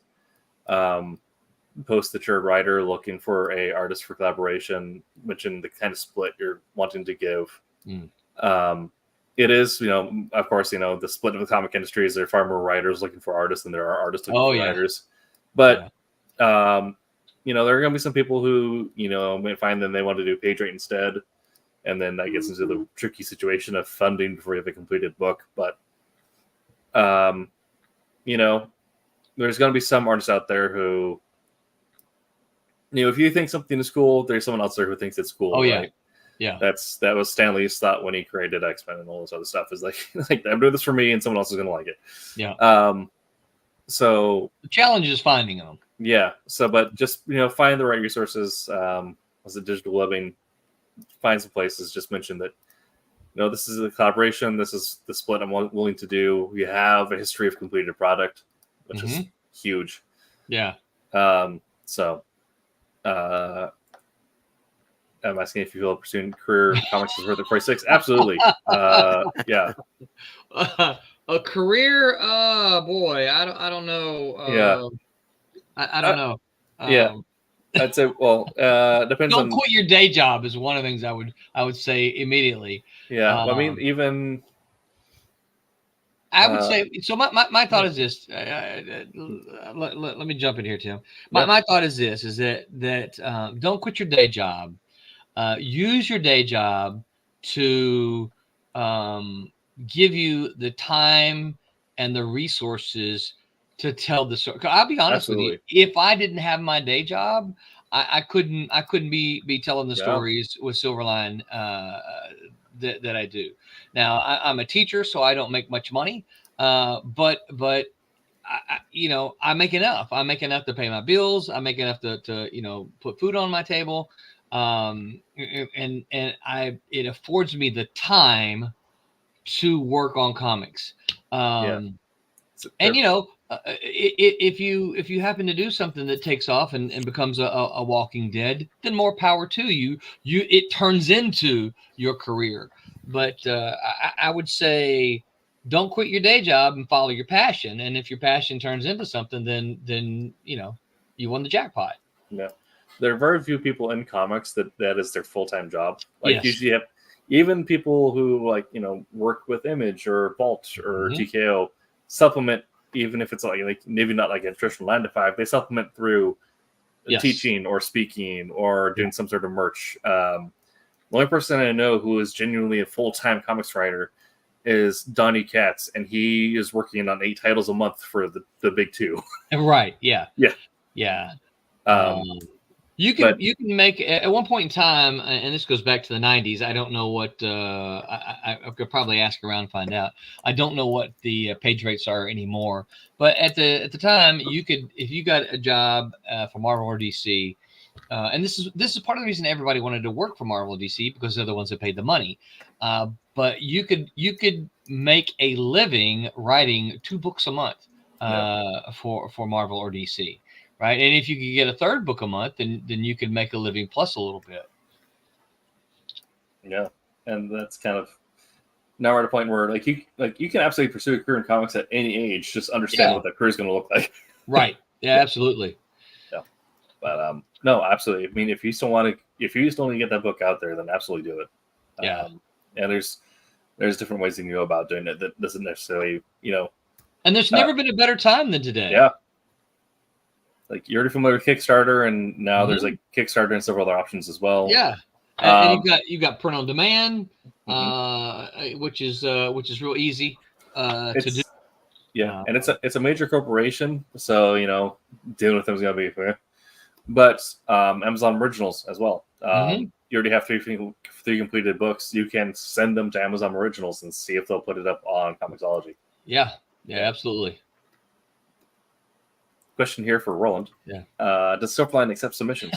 Post that you're a writer looking for a artist for collaboration, mention the kind of split you're wanting to give. It is, of course, the split of the comic industry is there are far more writers looking for artists than there are artists looking for writers. But there are going to be some people who may find that they want to do page rate instead, and then that gets into the tricky situation of funding before you have a completed book. But there's going to be some artists out there who, if you think something is cool, there's someone else there who thinks it's cool. Oh yeah, right? yeah. That was Stan Lee's thought when he created X-Men and all this other stuff. Is like I'm doing this for me, and someone else is going to like it. Yeah. So the challenge is finding them. Yeah. So, but just find the right resources. As a digital living, find some places. Just mention that this is a collaboration. This is the split I'm willing to do. We have a history of completed product, which is huge. Yeah. I'm asking if you feel pursuing career comics is worth the price 6. Absolutely. Yeah. A career, boy, I don't know. I don't know. Yeah. I'd say, depends on. Don't quit your day job is one of the things I would say immediately. Yeah. I mean, even. I would say, so my thought is this, let me jump in here, Tim. My thought is this, is that don't quit your day job. Use your day job to give you the time and the resources to tell the story. I'll be honest with you. If I didn't have my day job, I couldn't be telling the stories with Silverline that I do. Now I'm a teacher, so I don't make much money. But I make enough. I make enough to pay my bills. I make enough to put food on my table. And it affords me the time to work on comics. And if you happen to do something that takes off and becomes a Walking Dead, then more power to you. It turns into your career. But I would say, don't quit your day job and follow your passion. And if your passion turns into something, then you won the jackpot. Yeah. There are very few people in comics that is their full-time job. Like usually you have even people who work with Image or Vault or TKO supplement, even if it's like maybe not like a traditional 9-to-5, they supplement through teaching or speaking or doing some sort of merch. The only person I know who is genuinely a full-time comics writer is Donnie Katz, and he is working on 8 titles a month for the big 2. Right. Yeah. Yeah. Yeah. You can make at one point in time, and this goes back to the 90s. I don't know what I could probably ask around and find out. I don't know what the page rates are anymore, but at the time, you could, if you got a job for Marvel or DC, and this is part of the reason everybody wanted to work for Marvel or DC, because they're the ones that paid the money. But you could make a living writing 2 books a month for Marvel or DC. Right. And if you could get a 3rd book a month, then you could make a living plus a little bit. Yeah. And that's kind of now we're at a point where you can absolutely pursue a career in comics at any age. Just understand what that career is going to look like. Right. Yeah, absolutely. Yeah. But no, absolutely. I mean, if you just want to get that book out there, then absolutely do it. Yeah. And there's different ways you can go about doing it that doesn't necessarily, And there's never been a better time than today. Yeah. Like, you're already familiar with Kickstarter, and now there's like Kickstarter and several other options as well. Yeah. And you've got print on demand, which is real easy to do. Yeah, and it's a major corporation, so dealing with them is gonna be fair. But Amazon Originals as well. You already have three completed books. You can send them to Amazon Originals and see if they'll put it up on Comixology. Yeah, absolutely. Question here for Roland. Yeah. Does Silverline accept submissions?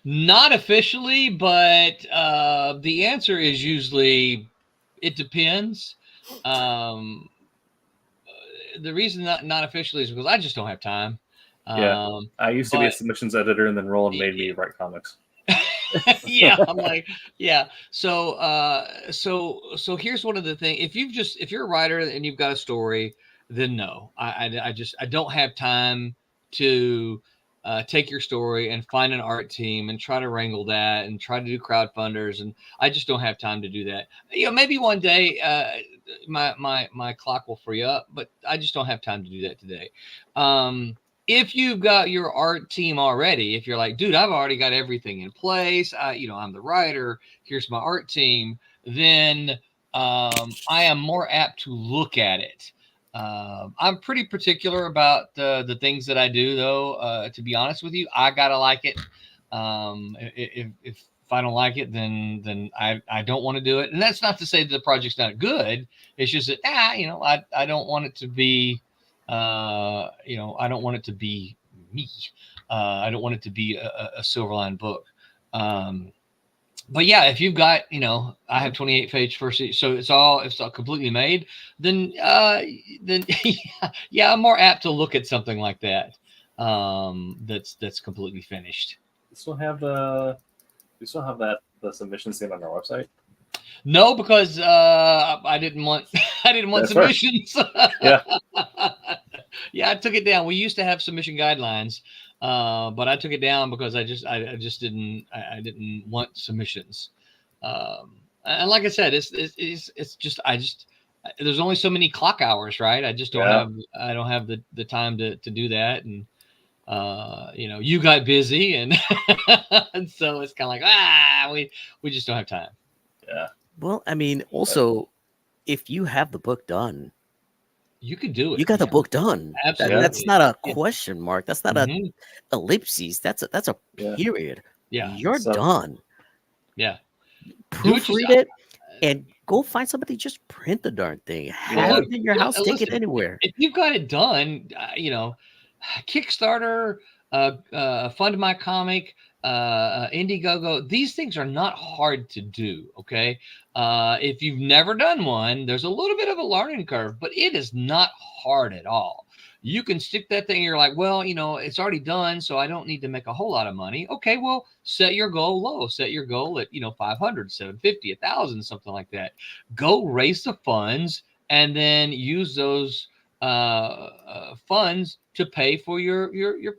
Not officially, but the answer is usually it depends. The reason not officially is because I just don't have time. I used to be a submissions editor, and then Roland made me write comics. I'm like, So here's one of the things. If you're a writer and you've got a story, then no, I don't have time to take your story and find an art team and try to wrangle that and try to do crowdfunders, and I just don't have time to do that. Maybe one day my clock will free up, but I just don't have time to do that today. If you've got your art team already, if you're like, dude, I've already got everything in place, I'm the writer, here's my art team, then I am more apt to look at it. I'm pretty particular about the things that I do, though. To be honest with you, I gotta like it. If I don't like it, then I don't want to do it. And that's not to say that the project's not good. It's just that I don't want it to be. I don't want it to be me. I don't want it to be a Silverline book. But yeah, if you've got, I have 28 page first, so it's all completely made, then I'm more apt to look at something like that. That's completely finished. We still have the submissions thing on our website. No, because I didn't want That's submissions. Yeah. Yeah, I took it down. We used to have submission guidelines, but I took it down because I just didn't want submissions. And like I said, it's just there's only so many clock hours, right? I just don't have the time to do that, and you got busy, and and so it's kind of like we just don't have time. Yeah. Well, I mean, also, if you have the book done, you could do it. You got the book done. Absolutely. That's not a question mark. That's not a ellipses. That's a period. Yeah. You're done. Yeah. Proofread it and go find somebody. Just print the darn thing. Have it in your house. Take it anywhere. If you've got it done, Kickstarter, Fund My Comic, Indiegogo, these things are not hard to do. Okay. If you've never done one, there's a little bit of a learning curve, but it is not hard at all. You can stick that thing. You're like, well, it's already done, so I don't need to make a whole lot of money. Okay, well, set your goal low. Set your goal at 500, 750, 1,000, something like that. Go raise the funds, and then use those funds to pay for your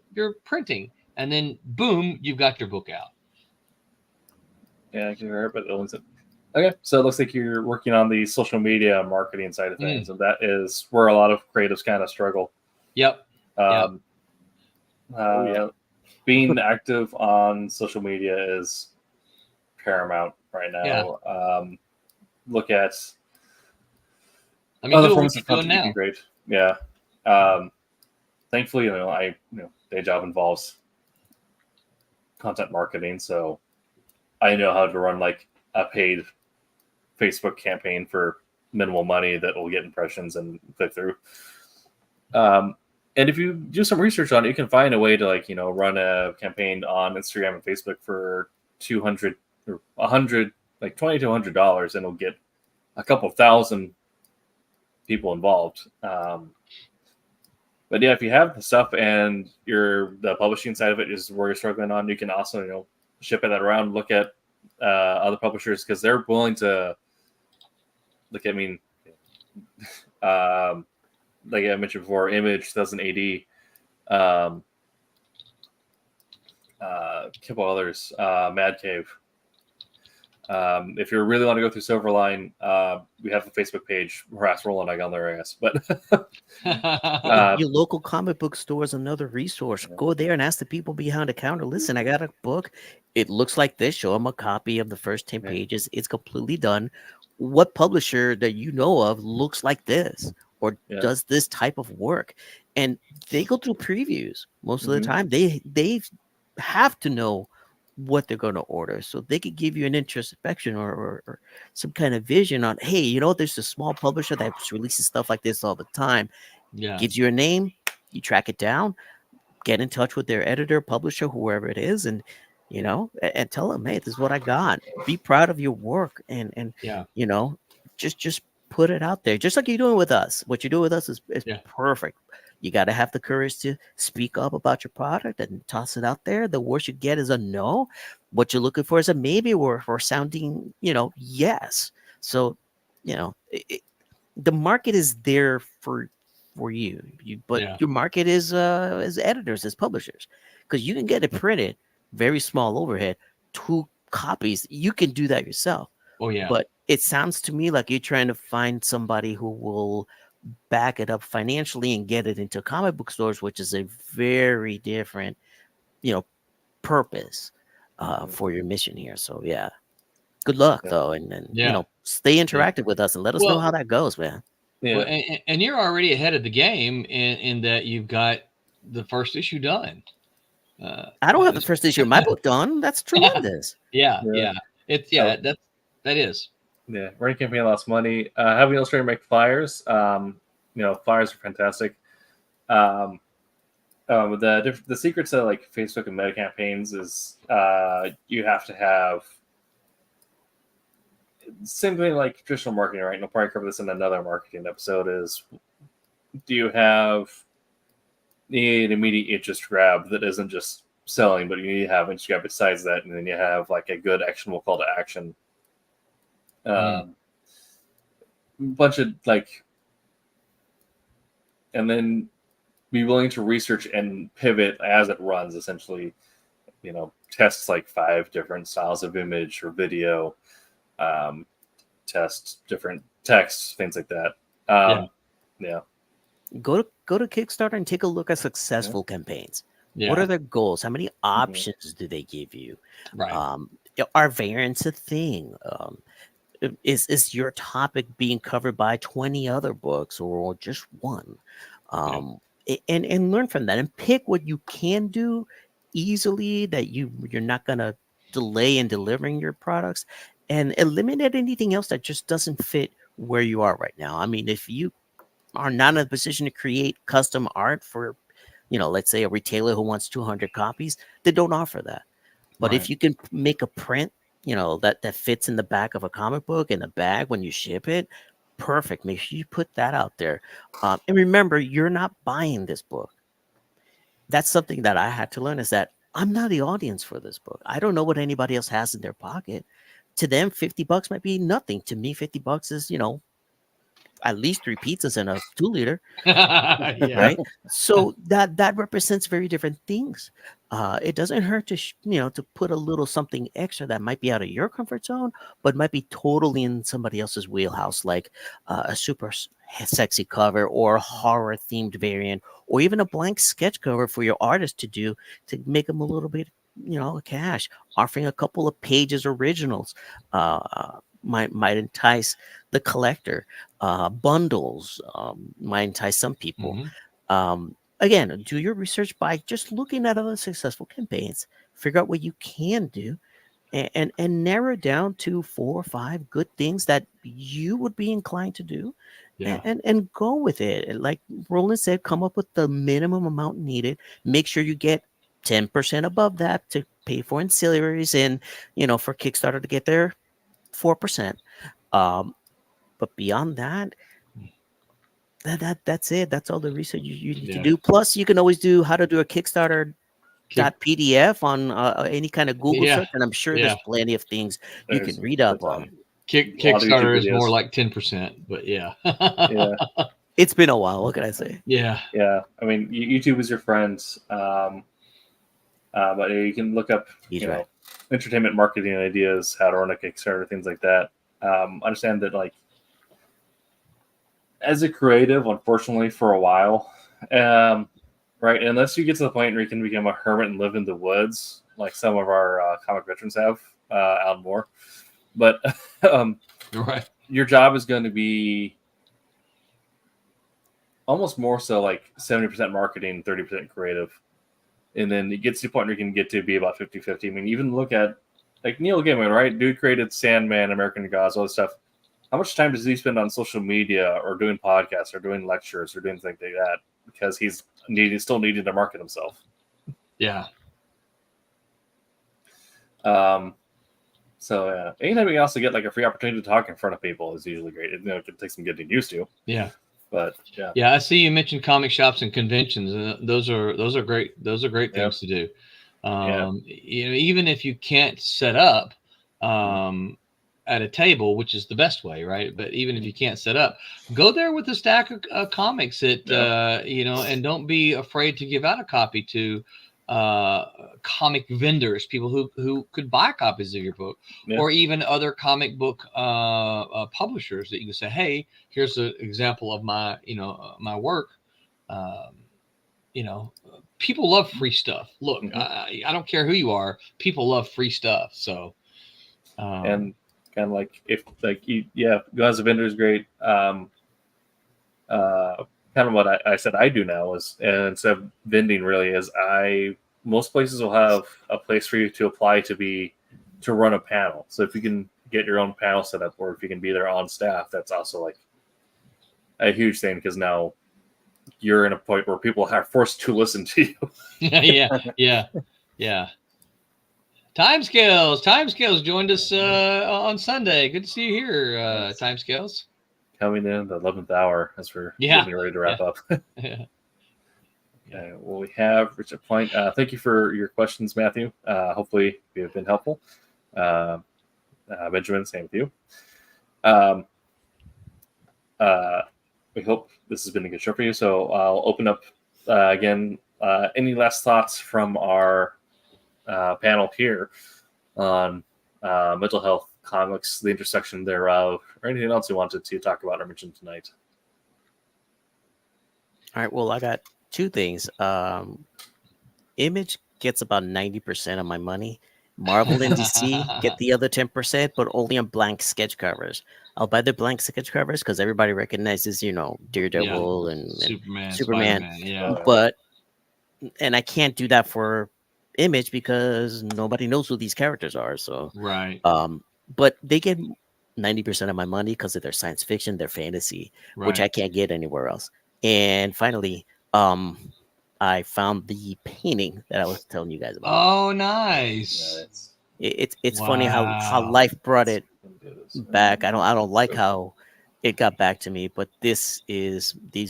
printing, and then boom, you've got your book out. Yeah, I can hear it, but it owns it. Okay, so it looks like you're working on the social media marketing side of things, and that is where a lot of creatives kind of struggle. Yep. Being active on social media is paramount right now. Yeah. Look at other forms of content would be great. Yeah. Thankfully, day job involves content marketing, so I know how to run like a paid Facebook campaign for minimal money that will get impressions and click through. And if you do some research on it, you can find a way to run a campaign on Instagram and Facebook for $200 or $100, like $20 to $100, and it'll get a couple thousand people involved. But yeah, if you have the stuff and the publishing side of it is where you're struggling on, you can also ship that around. Look at other publishers, because they're willing to look at. Like I mentioned before, Image 2000 AD, a couple others, Mad Cave. If you really want to go through Silverline, we have the Facebook page. Harass Roland on there, I guess. But Your local comic book store is another resource. Go there and ask the people behind the counter. Listen, I got a book. It looks like this. Show them a copy of the first 10 pages. It's completely done. What publisher that you know of looks like this or does this type of work? And they go through previews most of the time. They have to know what they're going to order, so they could give you an introspection or some kind of vision on, hey, you know, there's a small publisher that releases stuff like this all the time. Gives you a name, you track it down, get in touch with their editor, publisher, whoever it is, and you know, and tell them, hey, this is what I got. Be proud of your work, and you know, just put it out there, just like you're doing with us. What you do with us is perfect. You got to have the courage to speak up about your product and toss it out there. The worst you get is a no. What you're looking for is a maybe or sounding, you know, yes. So, you know, the market is there for you, but your market is editors, as publishers, because you can get it printed, very small overhead, 2 copies. You can do that yourself. Oh yeah. But it sounds to me like you're trying to find somebody who will back it up financially and get it into comic book stores, which is a very different, you know, purpose for your mission here. So yeah, good luck though, and you know, stay interactive with us and let us know how that goes, man. Well, and you're already ahead of the game in that you've got the first issue done. I don't have the first issue of my book done. That's tremendous. It's that is. Yeah, running campaign lost money. Having an illustrator make flyers. You know, flyers are fantastic. The secret to like Facebook and meta campaigns is you have to have same thing like traditional marketing, right? And I'll probably cover this in another marketing episode. Is do you have an immediate interest grab that isn't just selling, but you need to have interest grab besides that, and then you have like a good actionable call to action. Bunch of like, and then be willing to research and pivot as it runs. Essentially, you know, tests like 5 different styles of image or video, test different text, things like that. Go to Kickstarter and take a look at successful campaigns. What are their goals? How many options do they give you? Right. Are variants a thing? Is your topic being covered by 20 other books or just one? And learn from that and pick what you can do easily that you're not going to delay in delivering your products, and eliminate anything else that just doesn't fit where you are right now. I mean, if you are not in a position to create custom art for, you know, let's say a retailer who wants 200 copies, they don't offer that. But if you can make a print, you know, that fits in the back of a comic book in a bag when you ship it, perfect. Make sure you put that out there. And remember, you're not buying this book. That's something that I had to learn, is that I'm not the audience for this book. I don't know what anybody else has in their pocket. To them, $50 might be nothing. To me, $50 is, you know, at least 3 pizzas and a 2-liter, right? So that represents very different things. It doesn't hurt to to put a little something extra that might be out of your comfort zone, but might be totally in somebody else's wheelhouse, like a super sexy cover or a horror themed variant, or even a blank sketch cover for your artist to do to make them a little bit, cash. Offering a couple of pages originals might entice the collector. Bundles might entice some people. Again, do your research by just looking at other successful campaigns. Figure out what you can do, and narrow down to 4 or 5 good things that you would be inclined to do, and go with it. And like Roland said, come up with the minimum amount needed. Make sure you get 10% above that to pay for ancillaries, and for Kickstarter to get their 4%. But beyond that, that's it. That's all the research you need to do. Plus, you can always do how to do a Kickstarter .pdf on any kind of Google search, and I'm sure there's plenty of things you can read up on. Kickstarter is more like 10%, but It's been a while. What can I say? I mean, YouTube is your friend, but you can look up entertainment marketing ideas, how to run a Kickstarter, things like that. Understand that, like, as a creative, unfortunately, for a while, right, unless you get to the point where you can become a hermit and live in the woods, like some of our comic veterans have out more, but Right. your job is going to be almost more so like 70% marketing, 30% creative. And then it gets to the point where you can get to be about 50-50. I mean, even look at like Neil Gaiman, right? Dude created Sandman, American Gods, all this stuff. How much time does he spend on social media or doing podcasts or doing lectures or doing things like that? Because he's still needing to market himself. Yeah. So anytime you can also get like a free opportunity to talk in front of people is usually great. It, it takes some getting used to. Yeah. But yeah. Yeah, I see you mentioned comic shops and conventions, and those are great. Those are great things to do. You know, even if you can't set up at a table, which is the best way, right? But even if you can't set up, go there with a stack of comics that you know, and don't be afraid to give out a copy to comic vendors, people who could buy copies of your book, or even other comic book publishers that you can say, hey, here's an example of my, you know, my work. You know, people love free stuff. Look, I don't care who you are, people love free stuff. So and kind of like if like go as a vendor is great. Kind of what I said I do now is, and instead of vending really is, most places will have a place for you to apply to run a panel. So if you can get your own panel set up, or if you can be there on staff, that's also like a huge thing, because now you're in a point where people are forced to listen to you. yeah. Timescales joined us on Sunday. Good to see you here, Timescales. Coming in the 11th hour as we're getting ready to wrap up. Yeah. Okay, well, we have reached a point. Thank you for your questions, Matthew. Hopefully we have been helpful. Benjamin, same with you. We hope this has been a good show for you. So I'll open up again. Any last thoughts from our panel here on mental health, comics, the intersection thereof, or anything else you wanted to talk about or mention tonight? All right. Well, I got two things. Image gets about 90% of my money. Marvel and DC get the other 10%, but only on blank sketch covers. I'll buy the blank sketch covers because everybody recognizes, you know, Daredevil and Superman. But and I can't do that for Image because nobody knows who these characters are. So but they get 90% of my money because of their science fiction, their fantasy, which I can't get anywhere else. And finally, I found the painting that I was telling you guys about. Oh, nice! It's funny how life brought it back. I don't like how it got back to me, but these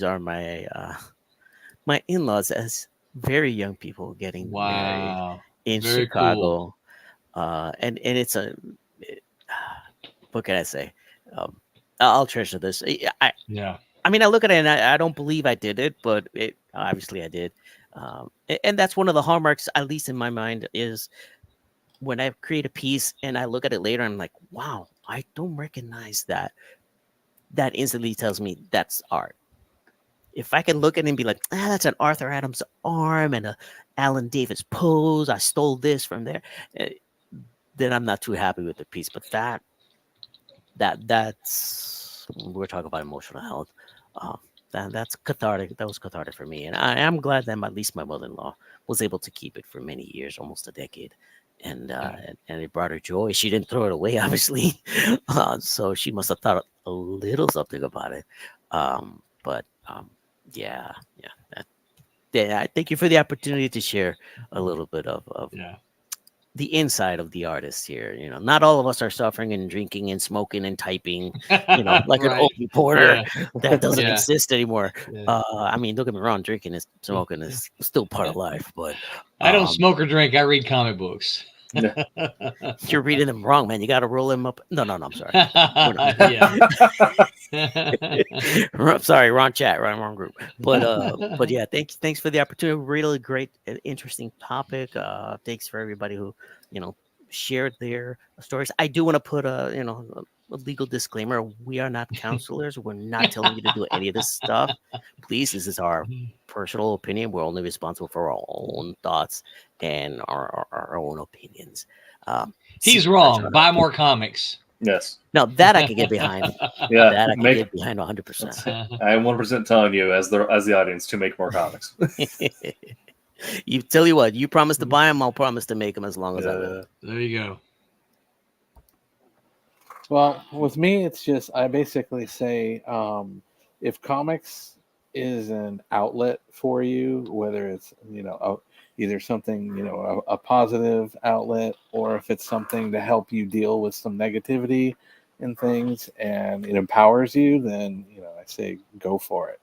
are my my in-laws as very young people getting married in Very Chicago. Cool. And it's what can I say? I'll treasure this. I mean, I look at it and I don't believe I did it, but obviously I did. And that's one of the hallmarks, at least in my mind, is when I create a piece and I look at it later, I'm like, wow, I don't recognize that. That instantly tells me that's art. If I can look at it and be like, that's an Arthur Adams arm and a Alan Davis pose, I stole this from there, then I'm not too happy with the piece. But that's we're talking about emotional health. That's cathartic. That was cathartic for me, and I am glad that at least my mother-in-law was able to keep it for many years, almost a decade, and it brought her joy. She didn't throw it away, obviously, so she must have thought a little something about it. I thank you for the opportunity to share a little bit of the inside of the artist here. You know, not all of us are suffering and drinking and smoking and typing, you know, like an old reporter that doesn't exist anymore. I mean, don't get me wrong, drinking and smoking is still part of life, but I don't smoke or drink. I read comic books. You're reading them wrong, man. You got to roll them up. No, I'm sorry. I'm sorry, wrong chat, wrong group. But yeah, thanks for the opportunity. Really great, interesting topic. Thanks for everybody who, you know, share their stories. I do want to put a legal disclaimer. We are not counselors. We're not telling you to do any of this stuff. Please, this is our personal opinion. We're only responsible for our own thoughts and our own opinions. He's wrong. Buy more comics. Yes. Now that I can get behind. Yeah. That I can get behind 100%. I am 100% telling you as the audience to make more comics. You tell you what, you promise to buy them, I'll promise to make them as long as I live. There you go. Well, with me, it's just I basically say if comics is an outlet for you, whether it's either something a positive outlet, or if it's something to help you deal with some negativity and things, and it empowers you, then I say go for it.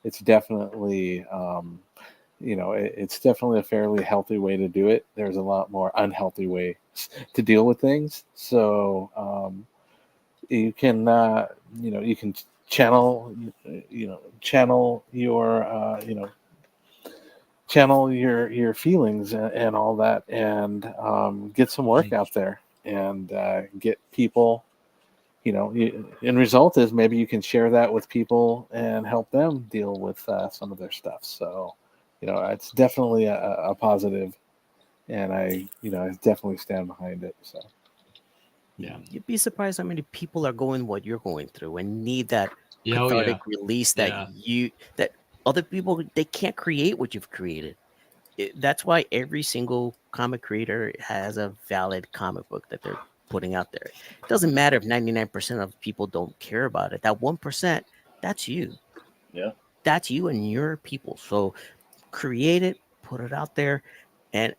It's definitely it's definitely a fairly healthy way to do it. There's a lot more unhealthy ways to deal with things. So you can you can channel your feelings and all that, and get some work out there, and get people, and result is maybe you can share that with people and help them deal with some of their stuff. So it's definitely a positive, and I definitely stand behind it. So yeah, you'd be surprised how many people are going what you're going through and need that cathartic release that other people, they can't create what you've created. That's why every single comic creator has a valid comic book that they're putting out there. It doesn't matter if 99% of people don't care about it. That 1%, that's you. Yeah, that's you and your people. So create it, put it out there, and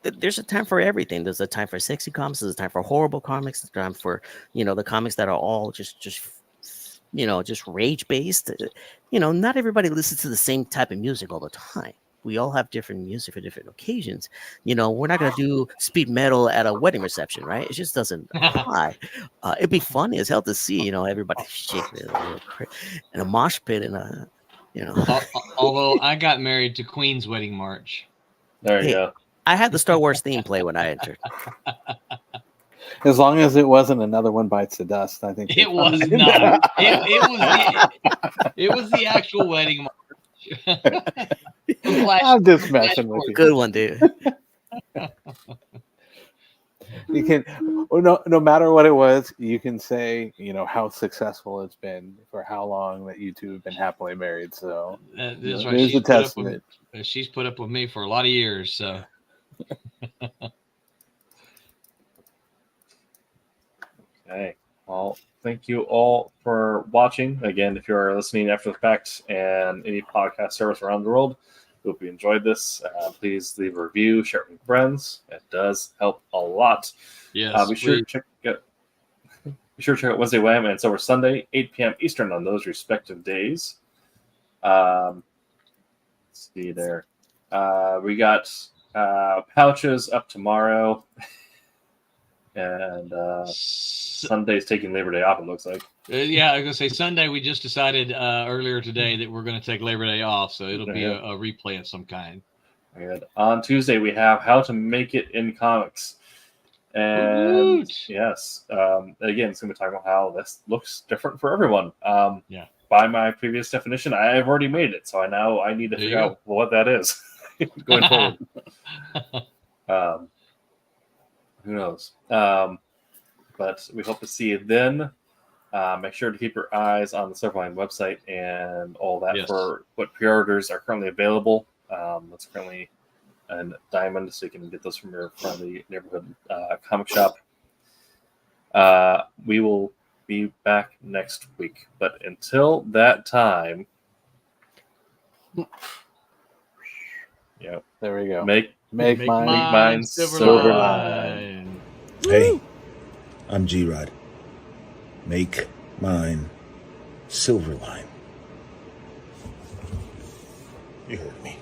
there's a time for everything. There's a time for sexy comics. There's a time for horrible comics. There's a time for the comics that are all just rage based. Not everybody listens to the same type of music all the time. We all have different music for different occasions. We're not gonna do speed metal at a wedding reception, right? It just doesn't apply. It'd be funny as hell to see everybody shaking in a mosh pit in a Although I got married to Queen's Wedding March. There you go. I had the Star Wars theme play when I entered. As long as it wasn't Another One Bites the Dust, I think it was not. It was the actual wedding march. I'm just messing with you. Good one, dude. You can, no matter what it was, you can say, how successful it's been for how long that you two have been happily married. So there's a testament. She's put up with me for a lot of years. So. Okay. Well, thank you all for watching. Again, if you're listening after the fact and any podcast service around the world, hope you enjoyed this. Please leave a review, share it with friends. It does help a lot. Yes. Be sure to check out Wednesday Wham and Silver Sunday, 8 p.m. Eastern on those respective days. Let's see there. We got pouches up tomorrow. And Sunday's taking Labor Day off, it looks like. Yeah, I was going to say Sunday, we just decided earlier today that we're going to take Labor Day off, so it'll be a replay of some kind. Good. On Tuesday, we have How to Make It in Comics. And yes, again, it's going to be talking about how this looks different for everyone. By my previous definition, I have already made it, so I need to figure out what that is going forward. Who knows? But we hope to see you then. Make sure to keep your eyes on the Silverline website and all that for what pre-orders are currently available. That's currently in Diamond, so you can get those from your friendly neighborhood comic shop. We will be back next week. But until that time, there we go. Make mine Silverline. Hey, I'm G-Rod. Make mine Silverline. You heard me.